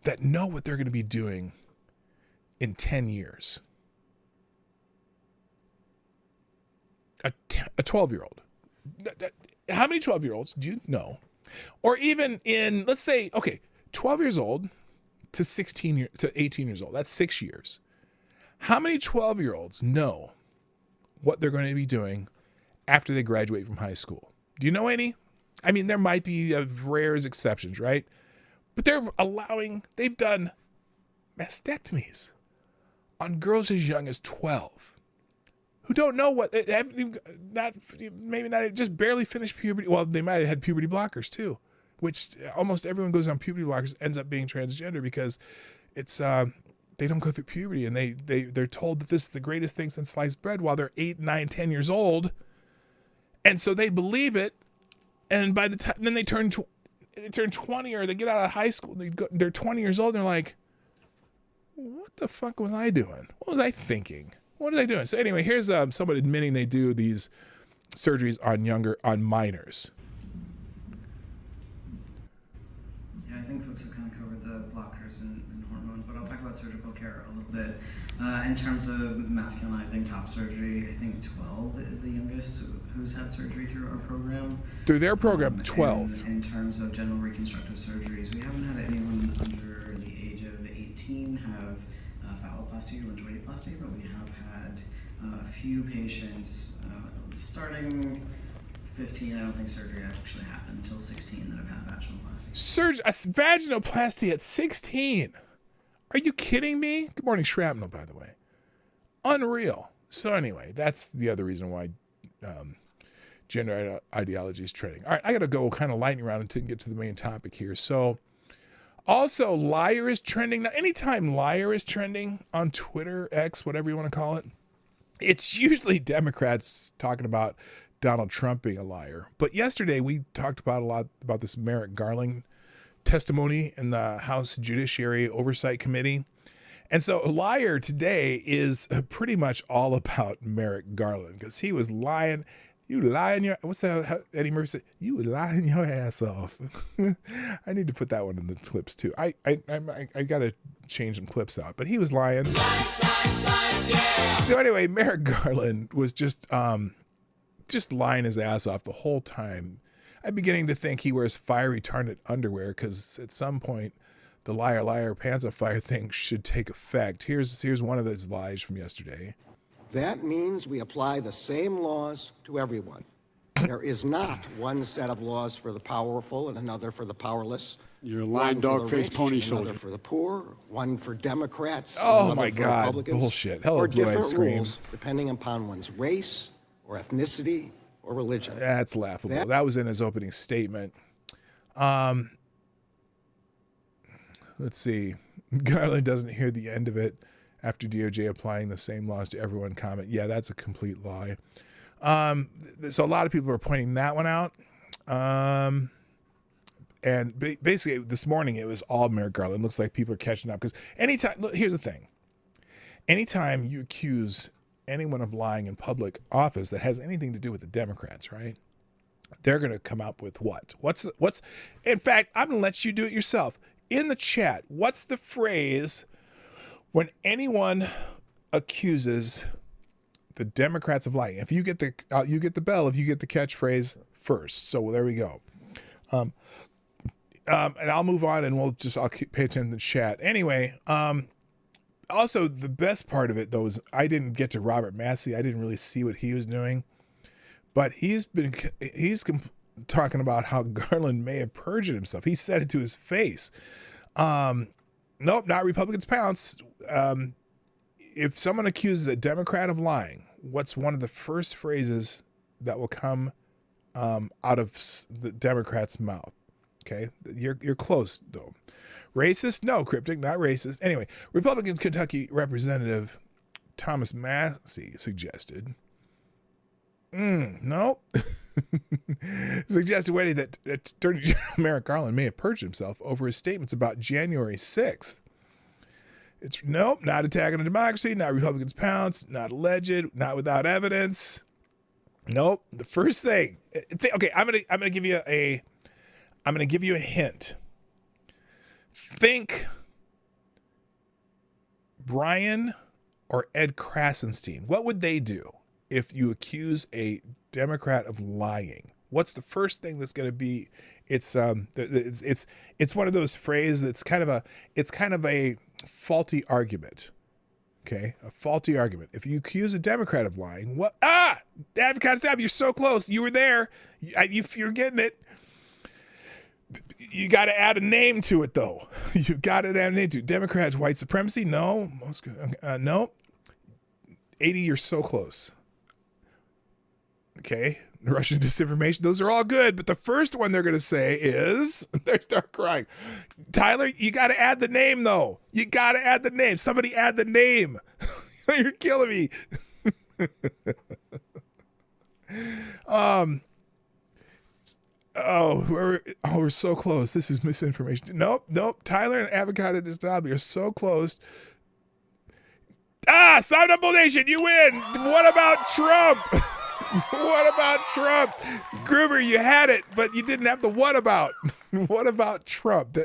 that know what they're going to be doing in 10 years? A 12-year-old. How many 12-year-olds do you know? Or even in, let's say, 12 years old to 18 years old. That's 6 years. How many 12-year-olds know what they're going to be doing after they graduate from high school? Do you know any? I mean, there might be rare exceptions, right? But they've done mastectomies on girls as young as 12 who don't know what, maybe not just barely finished puberty. Well, they might have had puberty blockers too, which almost everyone goes on puberty blockers ends up being transgender because it's, they don't go through puberty, and they're told that this is the greatest thing since sliced bread while they're 8, 9, 10 years old. And so they believe it. And by the time, then they turn they turn 20 or they get out of high school, they're 20 years old, and they're like, what the fuck was I doing? What was I thinking? What was I doing? So anyway, here's someone admitting they do these surgeries on minors. Yeah, I think folks have kind of covered the blockers and hormones, but I'll talk about surgical care a little bit. In terms of masculinizing top surgery, I think 12 is the youngest who's had surgery through our program. Through their program, 12. In terms of general reconstructive surgeries, we haven't had anyone under the age of 18 have phalloplasty or linguoplasty, but we have had a few patients starting 15. I don't think surgery actually happened until 16 that have had vaginoplasty. A vaginoplasty at 16. Are you kidding me? Good morning, Shrapnel, by the way. Unreal. So anyway, that's the other reason why gender ideology is trending. All right, I got to go kind of lightning round until we get to the main topic here. So also, liar is trending. Now, anytime liar is trending on Twitter, X, whatever you want to call it, it's usually Democrats talking about Donald Trump being a liar. But yesterday we talked about a lot about this Merrick Garland testimony in the House Judiciary Oversight Committee. And so liar today is pretty much all about Merrick Garland because he was lying. You lying your, what's that? How Eddie Murphy said, you lying your ass off. I need to put that one in the clips too. I got to change some clips out, but he was lying. So anyway, Merrick Garland was just lying his ass off the whole time. I'm beginning to think he wears fire retardant underwear because at some point the liar, liar, pants on fire thing should take effect. Here's one of those lies from yesterday. That means we apply the same laws to everyone. There is not one set of laws for the powerful and another for the powerless. You're a lying dog-faced pony soldier. Another for the poor, one for Democrats. Oh my God, bullshit. Hello, blue-eyed scream. Rules depending upon one's race or ethnicity or religion. That's laughable. That was in his opening statement. Let's see. Garland doesn't hear the end of it after DOJ applying the same laws to everyone comment. Yeah, that's a complete lie. So a lot of people are pointing that one out. And basically this morning it was all Merrick Garland. Looks like people are catching up because anytime, look, here's the thing. Anytime you accuse anyone of lying in public office that has anything to do with the Democrats, right? They're going to come up with what? What's, in fact, I'm going to let you do it yourself. In the chat, what's the phrase when anyone accuses the Democrats of lying? If you get the bell, if you get the catchphrase first. So there we go. And I'll move on and I'll pay attention to the chat. Anyway, also the best part of it though is I didn't get to Robert Massey. I didn't really see what he was doing, but he's talking about how Garland may have perjured himself. He said it to his face. Nope, not Republicans pounce. If someone accuses a Democrat of lying, what's one of the first phrases that will come out of the Democrat's mouth? Okay, you're close though. Racist? No, cryptic, not racist. Anyway, Republican Kentucky Representative Thomas Massey suggested. No. Suggested Weddy that Attorney General Merrick Garland may have perjured himself over his statements about January 6th. It's nope, not attacking on democracy, not Republicans pounce, not alleged, not without evidence. Nope. The first thing. Okay, I'm gonna give you a hint. Think Brian or Ed Krasenstein. What would they do if you accuse a Democrat of lying? What's the first thing that's going to be? It's one of those phrases that's kind of a faulty argument. Okay, a faulty argument. If you accuse a Democrat of lying, what? Advocate stab, you're so close. You were there. You're getting it. You got to add a name to it, though. You got to add a name to it. Democrats, white supremacy? No. No. 80, you're so close. Okay. Russian disinformation. Those are all good. But the first one they're going to say is, they start crying. Tyler, you got to add the name, though. You got to add the name. Somebody add the name. You're killing me. we're so close. This is misinformation. Nope. Tyler and Avocado just you're so close. Sound Up Nation, you win. What about Trump? What about Trump? Gruber, you had it, but you didn't have the what about. What about Trump?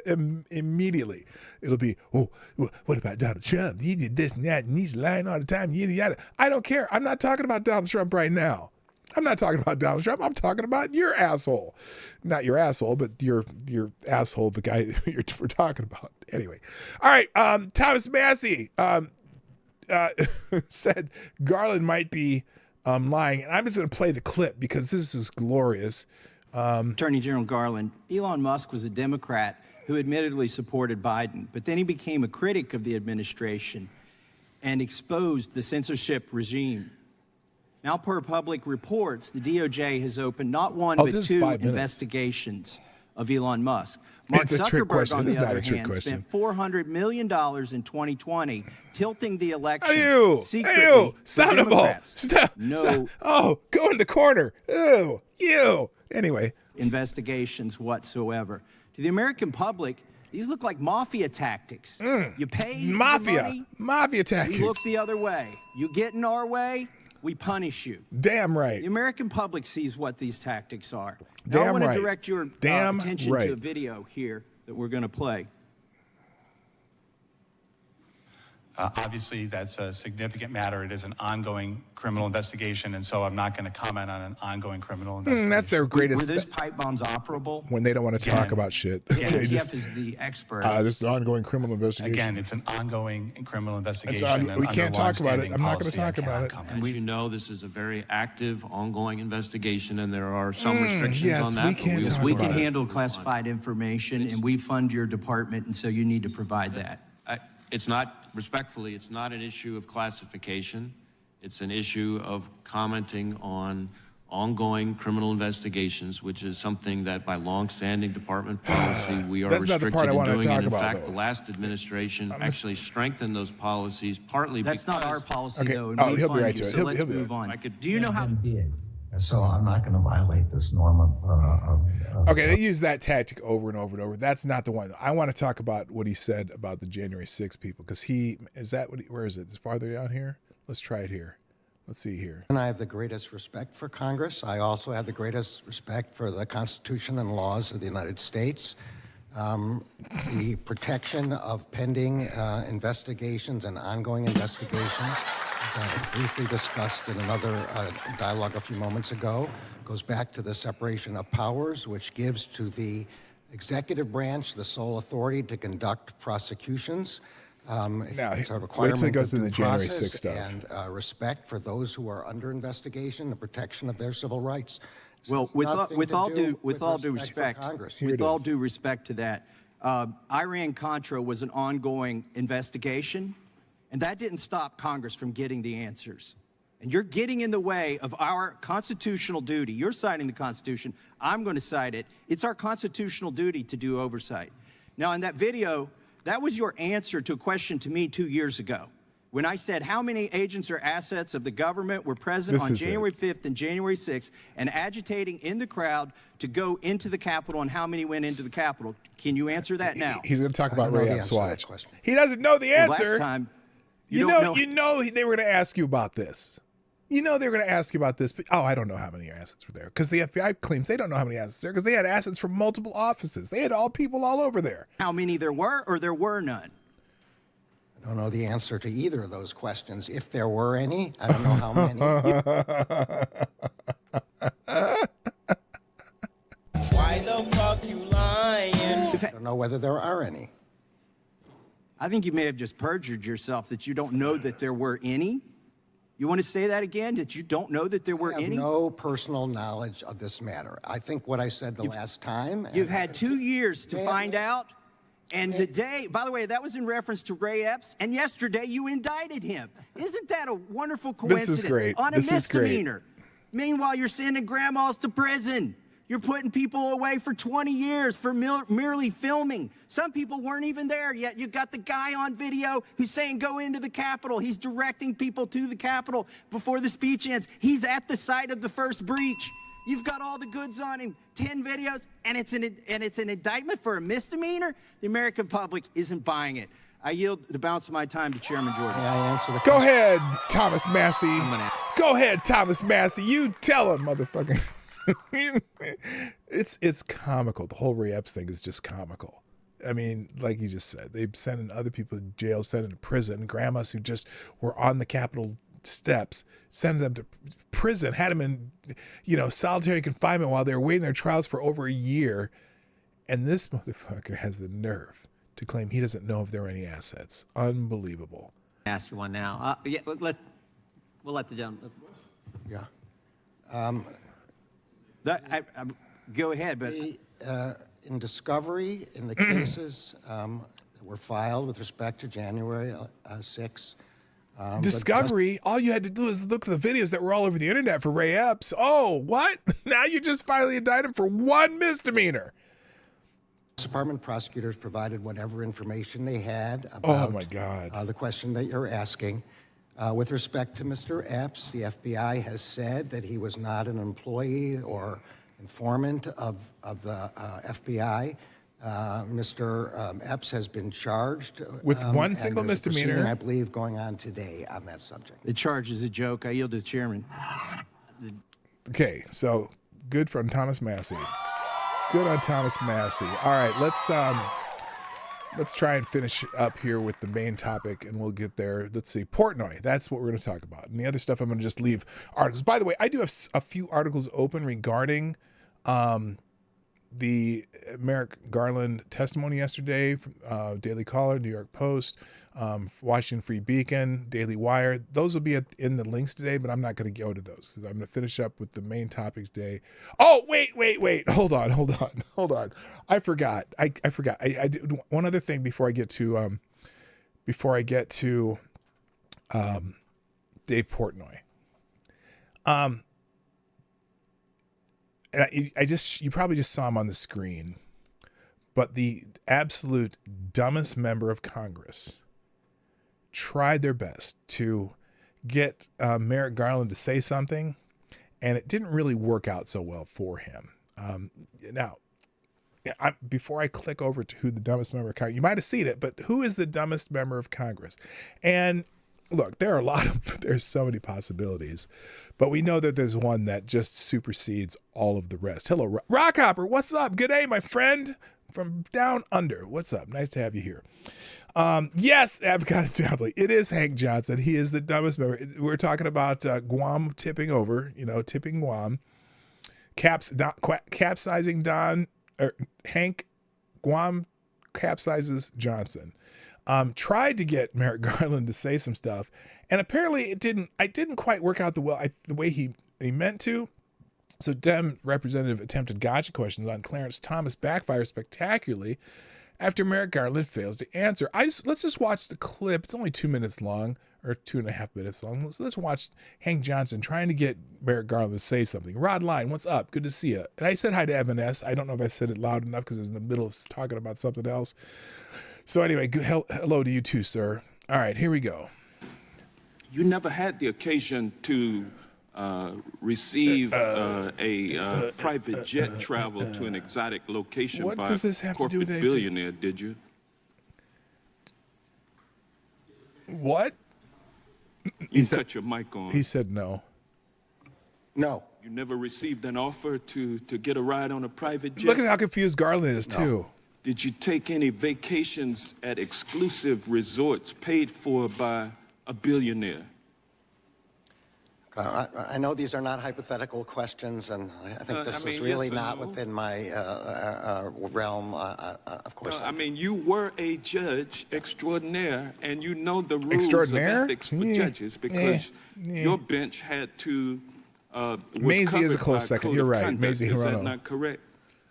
Immediately, it'll be, what about Donald Trump? He did this and that, and he's lying all the time. Yada, yada. I don't care. I'm not talking about Donald Trump right now. I'm not talking about Donald Trump. I'm talking about your asshole. Not your asshole, but your asshole, the guy we're talking about. Anyway. All right. Thomas Massey said Garland might be lying. And I'm just going to play the clip because this is glorious. Attorney General Garland, Elon Musk was a Democrat who admittedly supported Biden, but then he became a critic of the administration and exposed the censorship regime. Now, per public reports, the DOJ has opened not one but two investigations of Elon Musk. Mark Zuckerberg, on the other hand, spent $400 million in 2020 tilting the election secretly for Democrats. Stop. Go in the corner. Anyway. Investigations whatsoever. To the American public, these look like mafia tactics. You pay mafia tactics. We look the other way. You get in our way, we punish you. Damn right. The American public sees what these tactics are. Now Damn I want right. to direct your attention to a video here that we're going to play. Obviously, that's a significant matter. It is an ongoing criminal investigation, and so I'm not going to comment on an ongoing criminal investigation. That's their greatest. Were those pipe bombs operable? When they don't want to talk about shit. They just is the expert. This is an ongoing criminal investigation. Again, it's an ongoing criminal investigation. We can't talk about it. I'm not going to talk about it. As you know, this is a very active, ongoing investigation, and there are some restrictions on that. We can handle classified information, and we fund your department, and so you need to provide that. It's not, respectfully, it's not an issue of classification. It's an issue of commenting on ongoing criminal investigations, which is something that by long-standing department policy we are restricted in doing. And in fact, the last administration actually strengthened those policies, partly because... That's not our policy, though. Oh, he'll be right to it. So let's move on. Do you know how... So I'm not going to violate this norm of okay, they use that tactic over and over and over. That's not the one. I want to talk about what he said about the January 6th people, because where is it? It's farther down here? Let's try it here. Let's see here. And I have the greatest respect for Congress. I also have the greatest respect for the Constitution and laws of the United States. The protection of pending investigations and ongoing investigations, as I briefly discussed in another dialogue a few moments ago, goes back to the separation of powers, which gives to the executive branch the sole authority to conduct prosecutions. It's a requirement wait till it goes to the January 6th stuff. And respect for those who are under investigation, the protection of their civil rights. Well, with all due respect to that, Iran-Contra was an ongoing investigation, and that didn't stop Congress from getting the answers. And you're getting in the way of our constitutional duty. You're citing the Constitution. I'm going to cite it. It's our constitutional duty to do oversight. Now, in that video, that was your answer to a question to me 2 years ago, when I said how many agents or assets of the government were present on January 5th and January 6th and agitating in the crowd to go into the Capitol, and how many went into the Capitol. Can you answer that now? He's going to talk about Ray Epps' watch. He doesn't know the answer. Last time, you know they were going to ask you about this. You know they were going to ask you about this. But, I don't know how many assets were there, because the FBI claims they don't know how many assets there, because they had assets from multiple offices. They had people all over there. How many there were, or there were none? I don't know the answer to either of those questions. If there were any, I don't know how many. Why the fuck you lying? I don't know whether there are any. I think you may have just perjured yourself that you don't know that there were any. You want to say that again, that you don't know that there were any? I have no personal knowledge of this matter. I think what I said last time... You've had 2 years to find out. And the day, by the way, that was in reference to Ray Epps, and yesterday you indicted him. Isn't that a wonderful coincidence? This is great. On a misdemeanor. Meanwhile, you're sending grandmas to prison. You're putting people away for 20 years for merely filming. Some people weren't even there yet. You got the guy on video who's saying go into the Capitol. He's directing people to the Capitol before the speech ends. He's at the site of the first breach. You've got all the goods on him, 10 videos, and it's an indictment for a misdemeanor? The American public isn't buying it. I yield the balance of my time to Chairman Jordan. May I answer the Go question? ahead, Thomas Massey. Go ahead, Thomas Massey. You tell him, motherfucker. It's comical. The whole Ray Epps thing is just comical. I mean, like you just said, they've sending other people to jail, sending to prison. Grandmas who just were on the Capitol steps, sending them to prison, had them in, solitary confinement while they were waiting their trials for over a year. And this motherfucker has the nerve to claim he doesn't know if there are any assets. Unbelievable. Ask you one now. We'll let the gentleman. Yeah. Go ahead, but in discovery, in the cases that were filed with respect to January 6. Discovery, all you had to do is look at the videos that were all over the internet for Ray Epps. Oh, what? Now you just finally indict him for one misdemeanor. Department prosecutors provided whatever information they had about oh my God. The question that you're asking. With respect to Mr. Epps, the FBI has said that he was not an employee or informant of the FBI. Mr. Epps has been charged with one single misdemeanor, I believe, going on today on that subject. The charge is a joke. I yield to the chairman. Okay, so good from Thomas Massey. Good on Thomas Massey. All right, let's try and finish up here with the main topic, and we'll get there. Let's see, Portnoy. That's what we're going to talk about. And the other stuff, I'm going to just leave articles. By the way, I do have a few articles open regarding the Merrick Garland testimony yesterday from Daily Caller, New York Post, Washington Free Beacon, Daily Wire. Those will be in the links today, but I'm not going to go to those. I'm going to finish up with the main topics today. Oh, wait. Hold on. I forgot. I forgot. I did one other thing before I get to Dave Portnoy. And you probably just saw him on the screen, but the absolute dumbest member of Congress tried their best to get Merrick Garland to say something, and it didn't really work out so well for him. Now, before I click over to who the dumbest member of Congress, you might have seen it, but who is the dumbest member of Congress? And look, there's so many possibilities, but we know that there's one that just supersedes all of the rest. Hello, Rockhopper. What's up? Good day, my friend from down under. What's up? Nice to have you here. Yes, Avocado Stably. It is Hank Johnson. He is the dumbest member. We're talking about Guam tipping over, tipping Guam. Capsizing Hank. Guam capsizes Johnson. Tried to get Merrick Garland to say some stuff, and apparently it didn't quite work out the way he meant to. So Dem representative attempted gotcha questions on Clarence Thomas backfire spectacularly after Merrick Garland fails to answer. Let's just watch the clip. It's only 2 minutes long, or 2.5 minutes long. Let's watch Hank Johnson trying to get Merrick Garland to say something. Rod Line, what's up? Good to see you. And I said hi to Evan S. I don't know if I said it loud enough because I was in the middle of talking about something else. So anyway, hello to you too, sir. All right, here we go. You never had the occasion to receive a private jet travel to an exotic location by a corporate billionaire, did you? What? You cut your mic on. He said no. No. You never received an offer to get a ride on a private jet? Look at how confused Garland is, too. Did you take any vacations at exclusive resorts paid for by a billionaire? I know these are not hypothetical questions, and I think this is really not within my realm, of course. You were a judge extraordinaire, and you know the rules of ethics for judges because your bench had to. Maisie is a close second. You're right. Maisie Hirono. Is that not correct?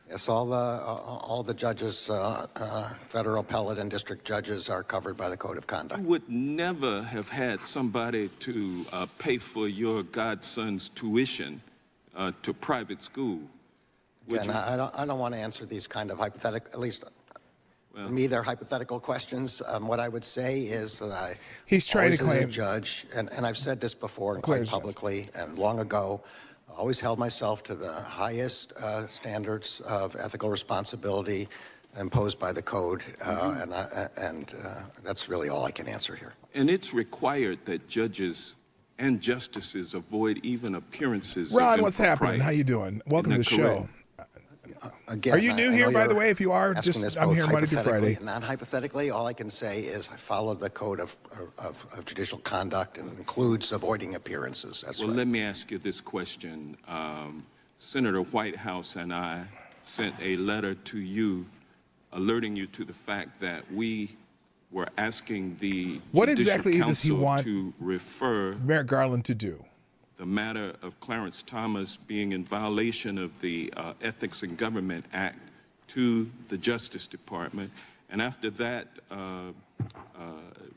Yes, all the judges, federal appellate and district judges, are covered by the Code of Conduct. You would never have had somebody to pay for your godson's tuition to private school. Again, I don't want to answer these kind of hypothetical, at least for me, they're hypothetical questions. What I would say is that he's trying to claim a judge, and I've said this before quite publicly and long ago. always held myself to the highest standards of ethical responsibility imposed by the code, and that's really all I can answer here. And it's required that judges and justices avoid even appearances. Ron, what's happening? How you doing? Welcome to the show. Again, are you new here, by the way? If you are, I'm here Monday through Friday. And not hypothetically, all I can say is I follow the code of judicial conduct, and it includes avoiding appearances. That's well, right. let me ask you this question. Senator Whitehouse and I sent a letter to you alerting you to the fact that we were asking the what Judicial exactly Council does he want to refer Merrick Garland to do? The matter of Clarence Thomas being in violation of the Ethics in Government Act to the Justice Department. And after that,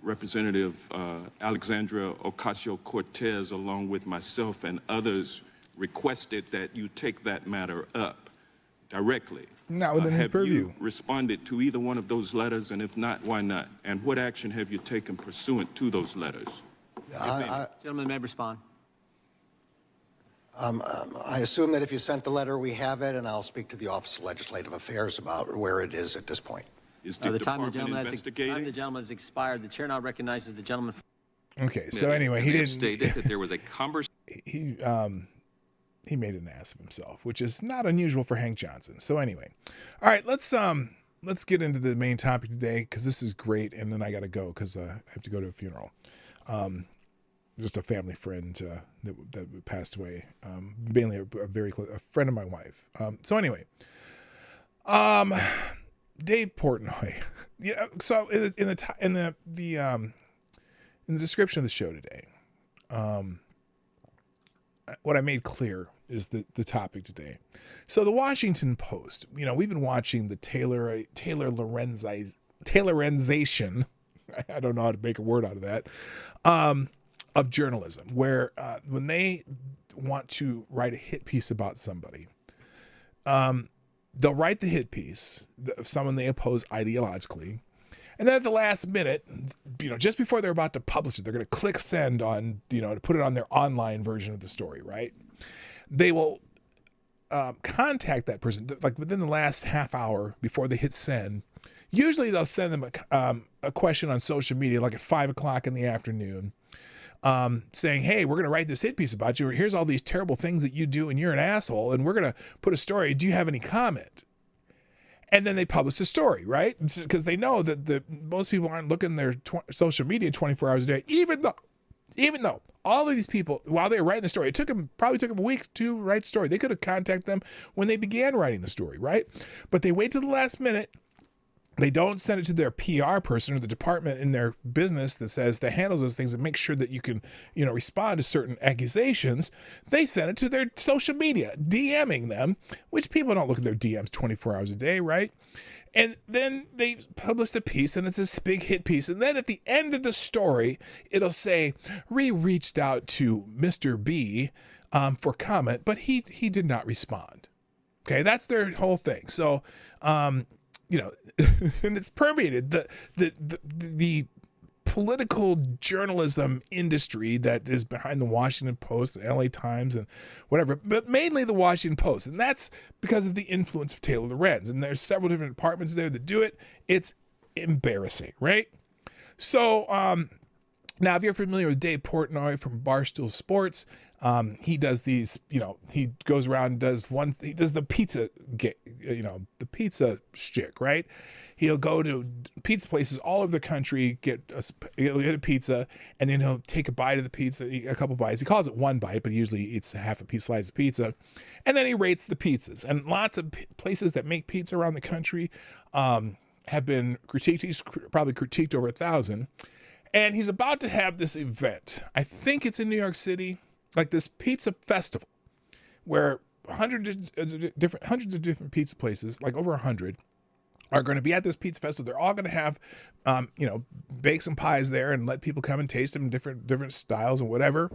Representative Alexandria Ocasio-Cortez, along with myself and others, requested that you take that matter up directly. Not within his purview. Have you responded to either one of those letters, and if not, why not? And what action have you taken pursuant to those letters? Gentleman may respond. I assume that if you sent the letter, we have it, and I'll speak to the Office of Legislative Affairs about where it is at this point. Is the time the department gentleman has expired. The chair now recognizes the gentleman. Okay, so anyway, he didn't stated that there was a he made an ass of himself, which is not unusual for Hank Johnson. So anyway, all right, let's get into the main topic today, because this is great, and then I got to go because I have to go to a funeral. Just a family friend that passed away, mainly a very close a friend of my wife. So anyway, Dave Portnoy. Yeah. So in the description of the show today, what I made clear is the topic today. So the Washington Post. We've been watching the Taylorization. I don't know how to make a word out of that. Of journalism, where when they want to write a hit piece about somebody, they'll write the hit piece of someone they oppose ideologically, and then at the last minute, just before they're about to publish it, they're going to click send on, to put it on their online version of the story, right? They will contact that person, like within the last half hour before they hit send. Usually they'll send them a question on social media, like at 5 o'clock in the afternoon, saying, hey, we're going to write this hit piece about you. Here's all these terrible things that you do, and you're an asshole, and we're going to put a story. Do you have any comment? And then they publish the story, right? Because they know that most people aren't looking their social media 24 hours a day, even though all of these people, while they were writing the story, probably took them a week to write the story. They could have contacted them when they began writing the story, right? But they wait till the last minute. They don't send it to their PR person or the department in their business that handles those things and makes sure that you can, respond to certain accusations. They send it to their social media, DMing them, which people don't look at their DMs 24 hours a day, right? And then they publish the piece, and it's this big hit piece. And then at the end of the story, it'll say, we reached out to Mr. B for comment, but he did not respond. Okay, that's their whole thing. So, and it's permeated the political journalism industry that is behind the Washington Post, the LA Times, and whatever, but mainly the Washington Post. And that's because of the influence of Taylor Lorenz. And there's several different departments there that do it. It's embarrassing, right? So, now, if you're familiar with Dave Portnoy from Barstool Sports, he does these, he goes around and he does the pizza, the pizza shtick, right? He'll go to pizza places all over the country, he'll get a pizza, and then he'll take a bite of the pizza, a couple bites. He calls it one bite, but he usually eats half a piece slice of pizza. And then he rates the pizzas. And lots of places that make pizza around the country have been critiqued. He's probably critiqued over 1,000. And he's about to have this event. I think it's in New York City, like this pizza festival, where hundreds of different pizza places, like over 100, are going to be at this pizza festival. They're all going to have, bake some pies there and let people come and taste them in different styles and whatever.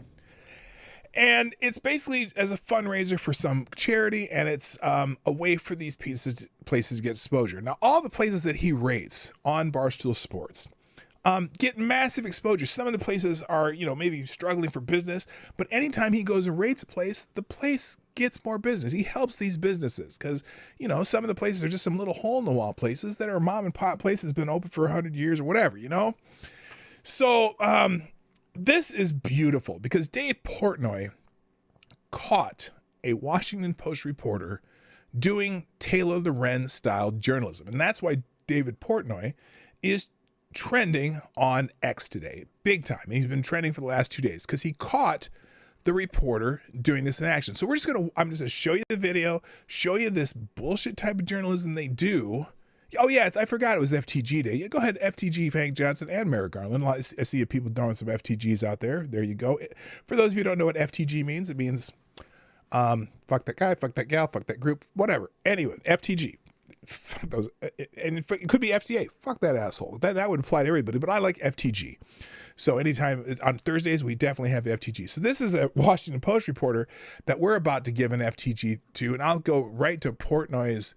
And it's basically as a fundraiser for some charity, and it's a way for these places to get exposure. Now, all the places that he rates on Barstool Sports, get massive exposure. Some of the places are, maybe struggling for business, but anytime he goes and rates a place, the place gets more business. He helps these businesses because, some of the places are just some little hole in the wall places that are mom and pop places been open for 100 years or whatever, So this is beautiful because Dave Portnoy caught a Washington Post reporter doing Taylor Loren style journalism. And that's why David Portnoy is trending on X today, big time. He's been trending for the last 2 days because he caught the reporter doing this in action. So I'm just gonna show you the video, show you this bullshit type of journalism they do. Oh yeah, I forgot it was FTG day. Yeah, go ahead, FTG, Hank Johnson and Merrick Garland. I see people throwing some FTGs out there. There you go. For those of you who don't know what FTG means, it means fuck that guy, fuck that gal, fuck that group, whatever. Anyway, FTG. Fuck those, and it could be FTA. Fuck that asshole. That would apply to everybody, but I like FTG. So anytime on Thursdays, we definitely have FTG. So this is a Washington Post reporter that we're about to give an FTG to, and I'll go right to Portnoy's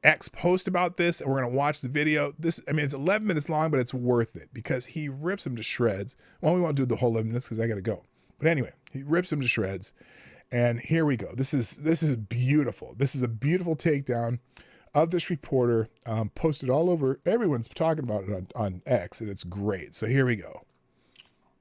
X post about this, and we're going to watch the video. It's 11 minutes long, but it's worth it because he rips him to shreds. Well, we won't do the whole 11 minutes because I got to go. But anyway, he rips him to shreds. And here we go. This is beautiful. This is a beautiful takedown of this reporter, posted all over. Everyone's talking about it on X, and it's great. So here we go.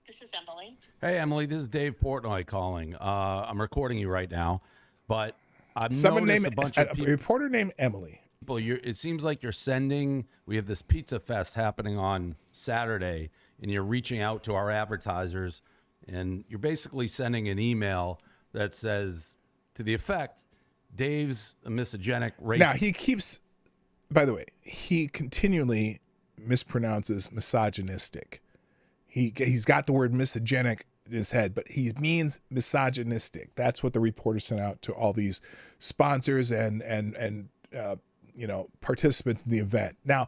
This is Emily. Hey, Emily. This is Dave Portnoy calling. I'm recording you right now, but I've Someone noticed named a bunch of people. A reporter named Emily. It seems like you're sending. We have this pizza fest happening on Saturday, and you're reaching out to our advertisers, and you're basically sending an email that says, to the effect, Dave's a misogenic racist. Now, he keeps, by the way, he continually mispronounces misogynistic. He's got the word misogenic in his head, but he means misogynistic. That's what the reporter sent out to all these sponsors and participants in the event. Now,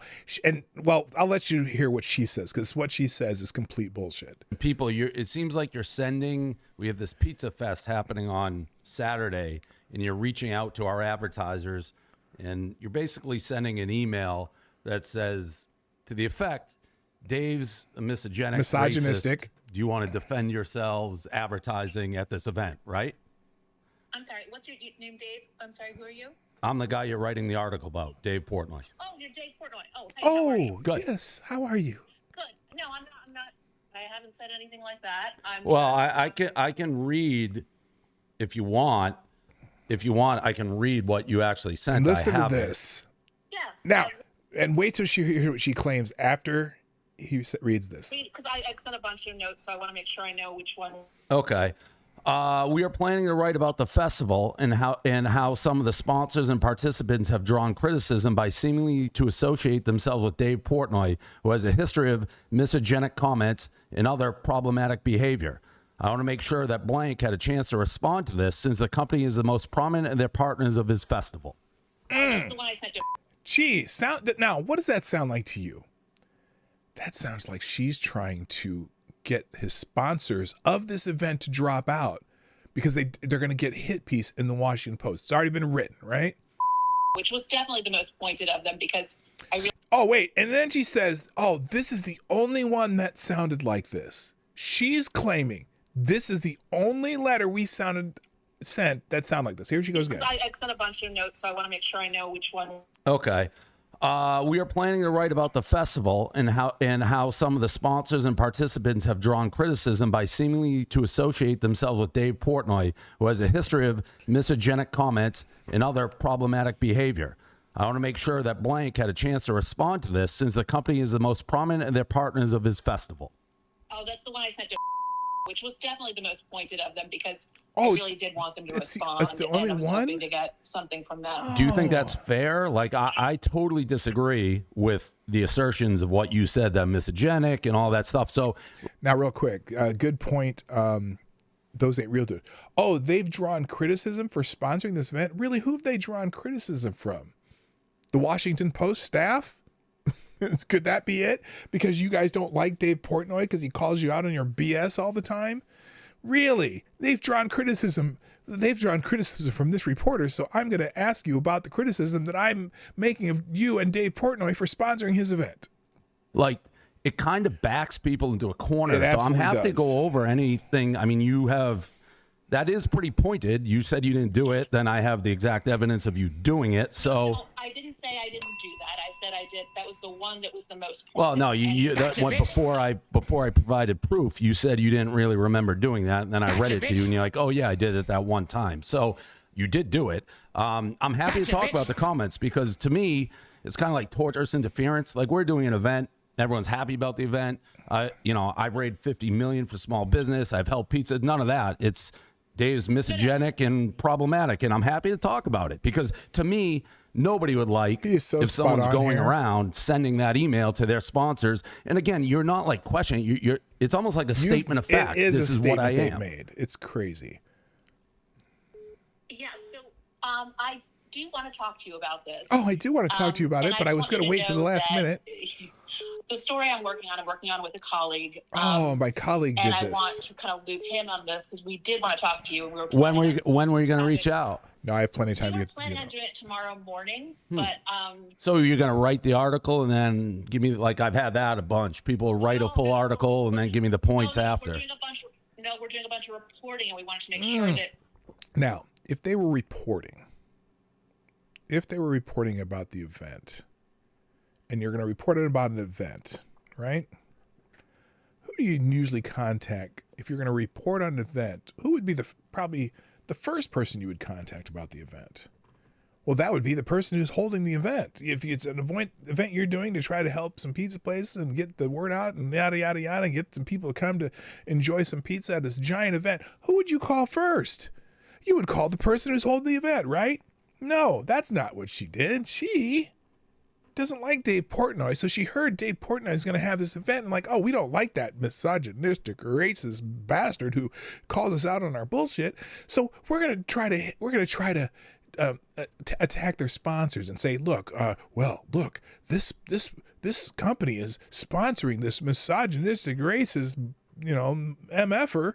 I'll let you hear what she says, because what she says is complete bullshit. People, it seems like you're sending. We have this pizza fest happening on Saturday, and you're reaching out to our advertisers, and you're basically sending an email that says, to the effect, Dave's a misogynistic. Racist. Do you want to defend yourselves advertising at this event, right? I'm sorry, what's your name, Dave? I'm sorry, who are you? I'm the guy you're writing the article about, Dave Portnoy. Oh, you're Dave Portnoy. Oh, hey, how are you? Good. Yes. How are you? Good. No, I'm not. I haven't said anything like that. I can read if you want. If you want, I can read what you actually sent. And listen to this. Yeah. Now, and wait till she hears what she claims after he reads this. Because I sent a bunch of notes, so I want to make sure I know which one. Okay. We are planning to write about the festival and how some of the sponsors and participants have drawn criticism by seemingly to associate themselves with Dave Portnoy, who has a history of misogenic comments and other problematic behavior. I want to make sure that blank had a chance to respond to this, since the company is the most prominent of their partners of his festival. That's the one I sent to. Geez, now what does that sound like to you? That sounds like she's trying to get his sponsors of this event to drop out because they're going to get hit piece in the Washington Post. It's already been written, right? Which was definitely the most pointed of them, because I really. Oh, wait. And then she says, oh, this is the only one that sounded like this. She's claiming this is the only letter we sent that sound like this. Here she goes again. I sent a bunch of notes, so I want to make sure I know which one. Okay. We are planning to write about the festival and how some of the sponsors and participants have drawn criticism by seemingly to associate themselves with Dave Portnoy, who has a history of misogenic comments and other problematic behavior. I want to make sure that blank had a chance to respond to this, since the company is the most prominent of their partners of his festival. Oh, that's the one I sent to, which was definitely the most pointed of them, because I really did want them to respond. That's the only and I was one? hoping to get something from them. Do you think that's fair? Like, I totally disagree with the assertions of what you said, that misogenic and all that stuff. So now, real quick, good point. Those ain't real, dude. Oh, they've drawn criticism for sponsoring this event. Really, who have they drawn criticism from? The Washington Post staff? Could that be it? Because you guys don't like Dave Portnoy because he calls you out on your BS all the time? Really? They've drawn criticism from this reporter, so I'm going to ask you about the criticism that I'm making of you and Dave Portnoy for sponsoring his event. like it kind of backs people into a corner. So I'm happy to go over anything. I mean, you have, that is pretty pointed. You said you didn't do it. Then I have the exact evidence of you doing it. So No, I didn't say I didn't do that. I said I did. That was the one that was the most pointed. well, no, you that went before I provided proof. You said you didn't really remember doing that, and then I read it to you, and you're like, oh yeah, I did it that one time. So you did do it. I'm happy to talk about the comments because to me, it's kind of like torturous interference. Like we're doing an event. Everyone's happy about the event. I've raised $50 million for small business. I've helped pizzas. None of that. It's Dave's misogenic and problematic, and I'm happy to talk about it because to me, nobody would like if someone's going around sending that email to their sponsors. And again, you're not like questioning. You're it's almost like a statement of fact. It is this a is statement what I they am. made. It's crazy. Yeah. So I do want to talk to you about this. Oh, I do want to talk to you about it, but I was going to wait till the last minute. The story I'm working on with a colleague. My colleague did and this. I want to kind of loop him on this because we did want to talk to you. And we were When were you going to reach out? No, I have plenty of time to get. planning on doing it tomorrow morning, but So you're going to write the article and then give me, like I've had that a bunch. People write a full article and then give me the points after. we're doing a bunch of reporting, and we wanted to make sure that. Now, if they were reporting about the event, and you're going to report it about an event, right? Who do you usually contact if you're going to report on an event? Who would be probably the first person you would contact about the event? Well, that would be the person who's holding the event. If it's an event you're doing to try to help some pizza places and get the word out and yada, yada, yada, and get some people to come to enjoy some pizza at this giant event, who would you call first? You would call the person who's holding the event, right? No, that's not what she did. She doesn't like Dave Portnoy, so she heard Dave Portnoy is going to have this event and like, oh, we don't like that misogynistic, racist bastard who calls us out on our bullshit. So we're going to try to attack their sponsors and say, look, this company is sponsoring this misogynistic, racist, MFer.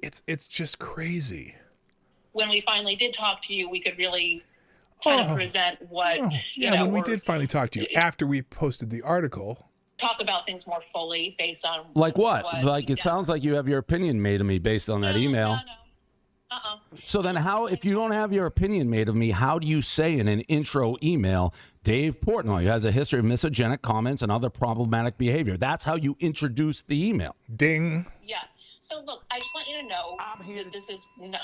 It's just crazy. When we finally did talk to you, we could really kind of present what. When we did finally talk to you after we posted the article. Talk about things more fully based on. Like what? Like it sounds like you have your opinion made of me based on that email. No. So then how, if you don't have your opinion made of me, how do you say in an intro email, Dave Portnoy has a history of misogenic comments and other problematic behavior? That's how you introduce the email. Ding. Yeah. So look, I just want you to know that this is no.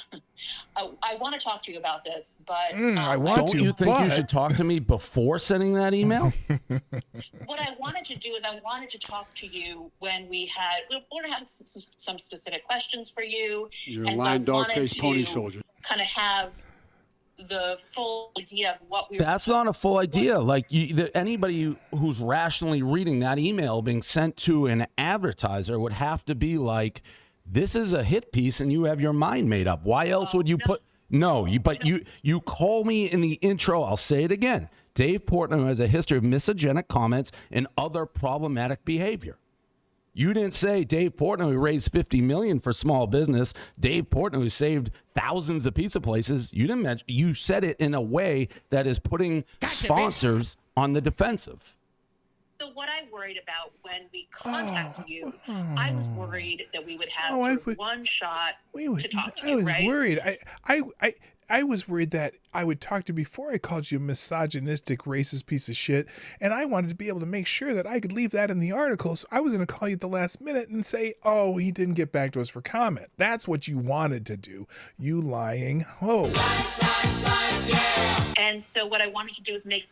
I want to talk to you about this, but Don't you think you should talk to me before sending that email? What I wanted to do is I wanted to talk to you when we were to have some specific questions for you. You're a lying dog faced pony soldier. Kind of have the full idea of what we. That's not a full idea. Like anybody who's rationally reading that email being sent to an advertiser would have to be like, this is a hit piece and you have your mind made up. Why else would you put? No, you call me in the intro. I'll say it again. Dave Portnoy has a history of misogenic comments and other problematic behavior. You didn't say Dave Portnoy raised $50 million for small business. Dave Portnoy saved thousands of pizza places. You didn't mention. You said it in a way that is putting sponsors on the defensive. So what I worried about when we contacted you, I was worried that we would have one shot to talk to you, right? I was worried. I was worried that I would talk to you before I called you a misogynistic, racist piece of shit, and I wanted to be able to make sure that I could leave that in the article. So I was going to call you at the last minute and say, oh, he didn't get back to us for comment. That's what you wanted to do, you lying hoe. And so what I wanted to do is make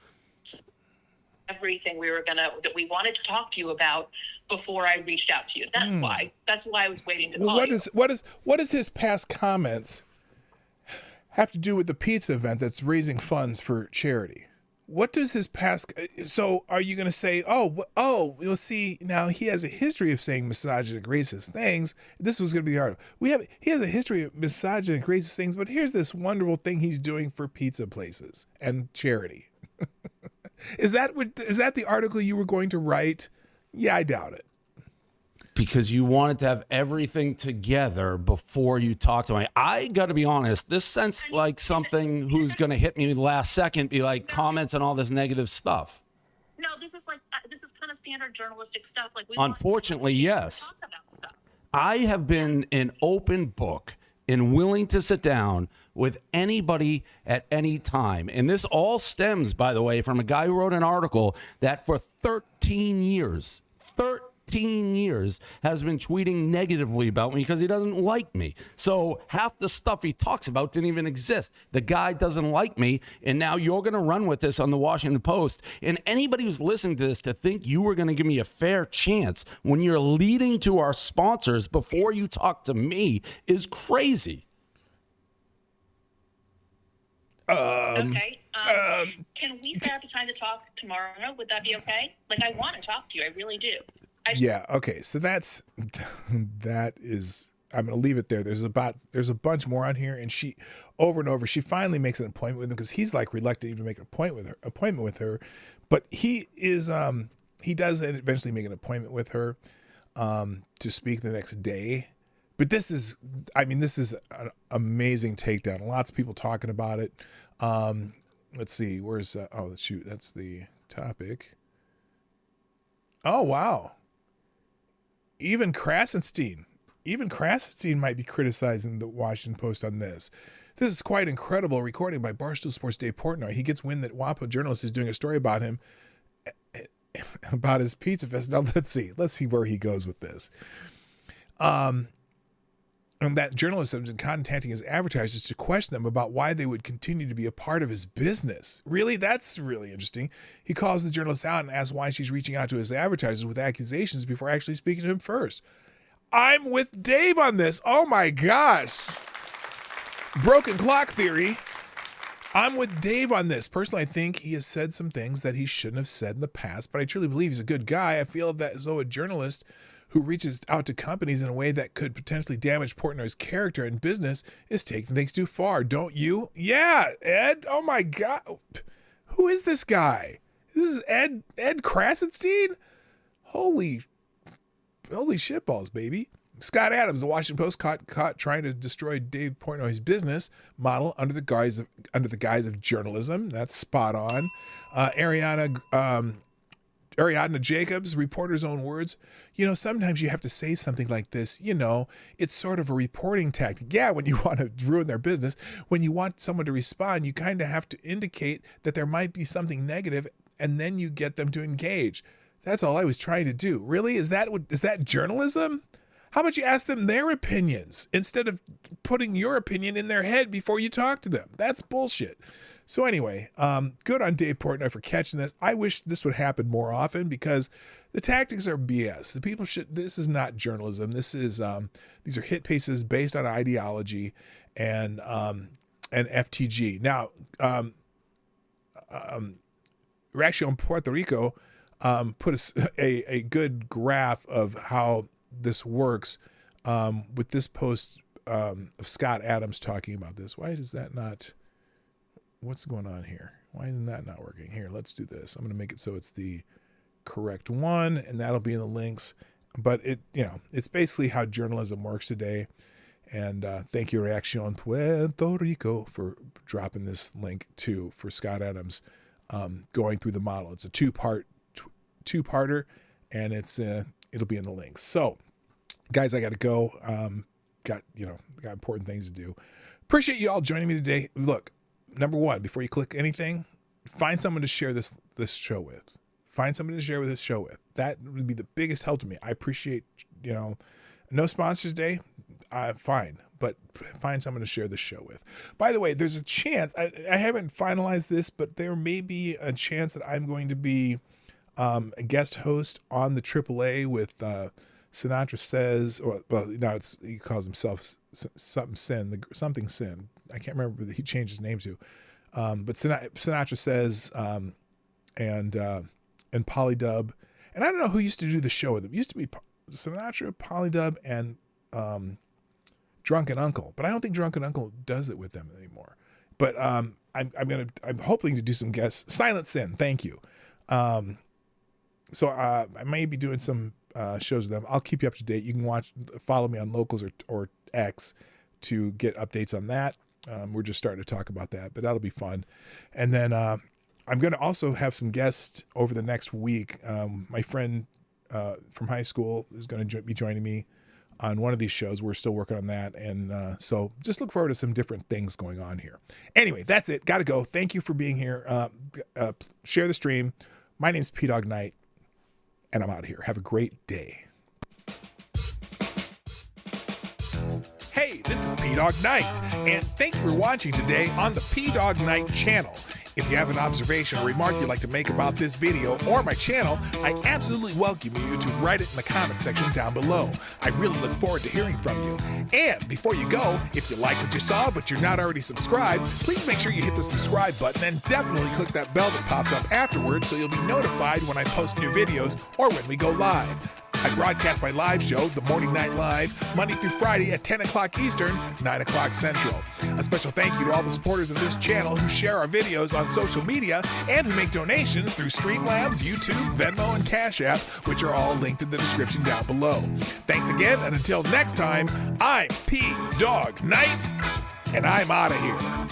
everything that we wanted to talk to you about before I reached out to you. That's why I was waiting to call you. What is his past comments have to do with the pizza event that's raising funds for charity? What does his past? So are you going to say, you'll see now he has a history of saying misogynic, racist things. This was going to be the article. He has a history of misogynic, racist things, but here's this wonderful thing he's doing for pizza places and charity. Is that the article you were going to write? Yeah, I doubt it. Because you wanted to have everything together before you talk to me. I got to be honest, this sounds like something who's going to hit me last second, be like comments and all this negative stuff. No, this is kind of standard journalistic stuff. Like, Unfortunately, yes. talk about stuff. I have been an open book and willing to sit down with anybody at any time. And this all stems, by the way, from a guy who wrote an article that for 13 years has been tweeting negatively about me because he doesn't like me. So half the stuff he talks about didn't even exist. The guy doesn't like me, and now you're going to run with this on the Washington Post. And anybody who's listening to this to think you were going to give me a fair chance when you're leading to our sponsors before you talk to me is crazy. Okay. Can we set up a time to talk tomorrow? Would that be okay? Like, I want to talk to you. I really do. Yeah. Okay. So that is, I'm going to leave it there. There's a bunch more on here, and she, over and over, she finally makes an appointment with him because he's like reluctant even to make an appointment with her, but he is, he does eventually make an appointment with her, to speak the next day. But this is an amazing takedown. Lots of people talking about it. Let's see, where's, oh shoot, that's the topic. Oh, wow. Even Krasenstein might be criticizing the Washington Post on this. This is quite incredible recording by Barstool Sports' Dave Portnoy. He gets wind that WAPO journalist is doing a story about him, about his pizza fest. Now let's see where he goes with this. And that journalist has been contacting his advertisers to question them about why they would continue to be a part of his business. Really? That's really interesting. He calls the journalist out and asks why she's reaching out to his advertisers with accusations before actually speaking to him first. I'm with Dave on this. Oh my gosh. Broken clock theory. I'm with Dave on this. Personally, I think he has said some things that he shouldn't have said in the past, but I truly believe he's a good guy. I feel that as though a journalist who reaches out to companies in a way that could potentially damage Portnoy's character and business is taking things too far. Don't you? Yeah, Ed. Oh my God. Who is this guy? This is Ed Krasenstein? Holy shitballs, baby. Scott Adams, the Washington Post, caught trying to destroy Dave Portnoy's business model under the guise of journalism. That's spot on. Ariadna Jacobs, reporter's own words. Sometimes you have to say something like this. It's sort of a reporting tactic. Yeah, when you want to ruin their business, when you want someone to respond, you kind of have to indicate that there might be something negative, and then you get them to engage. That's all I was trying to do. Really? Is that journalism? How about you ask them their opinions instead of putting your opinion in their head before you talk to them? That's bullshit. So anyway, good on Dave Portnoy for catching this. I wish this would happen more often because the tactics are BS. This is not journalism. This is, these are hit pieces based on ideology and FTG. Now, Reaction Puerto Rico put a good graph of how this works with this post of Scott Adams talking about this. Why does that not, what's going on here? Why isn't that not working? Here, let's do this. I'm going to make it so it's the correct one, and that'll be in the links. But it's basically how journalism works today. And thank you, Reaction Puerto Rico, for dropping this link too for Scott Adams going through the model. It's a two-parter, and it'll be in the links. So, guys, I got to go. Got important things to do. Appreciate you all joining me today. Look, number one, before you click anything, find someone to share this show with. Find someone to share this show with. That would be the biggest help to me. I appreciate, no sponsors day, fine, but find someone to share this show with. By the way, there's a chance, I haven't finalized this, but there may be a chance that I'm going to be a guest host on the AAA with Sinatra Says, now he calls himself something Sin. I can't remember what he changed his name to. But Sinatra Says and Polydub. And I don't know who used to do the show with him. It used to be Sinatra, Polydub, and Drunken Uncle. But I don't think Drunken Uncle does it with them anymore. But I'm hoping to do some guests. Silent Sin, thank you. So I may be doing some shows with them. I'll keep you up to date. You can follow me on Locals or X to get updates on that. We're just starting to talk about that, but that'll be fun. And then I'm going to also have some guests over the next week. My friend from high school is going to be joining me on one of these shows. We're still working on that. And so just look forward to some different things going on here. Anyway, that's it. Got to go. Thank you for being here. Share the stream. My name's Dawg Knight, and I'm out of here. Have a great day. Hey, this is Dawg Knight, and thank you for watching today on the Dawg Knight Channel. If you have an observation or remark you'd like to make about this video or my channel, I absolutely welcome you to write it in the comment section down below. I really look forward to hearing from you. And before you go, if you like what you saw but you're not already subscribed, please make sure you hit the subscribe button and definitely click that bell that pops up afterwards so you'll be notified when I post new videos or when we go live. I broadcast my live show, The Morning Night Live, Monday through Friday at 10 o'clock Eastern, 9 o'clock Central. A special thank you to all the supporters of this channel who share our videos on social media and who make donations through Streamlabs, YouTube, Venmo, and Cash App, which are all linked in the description down below. Thanks again, and until next time, I'm Dawg Knight, and I'm out of here.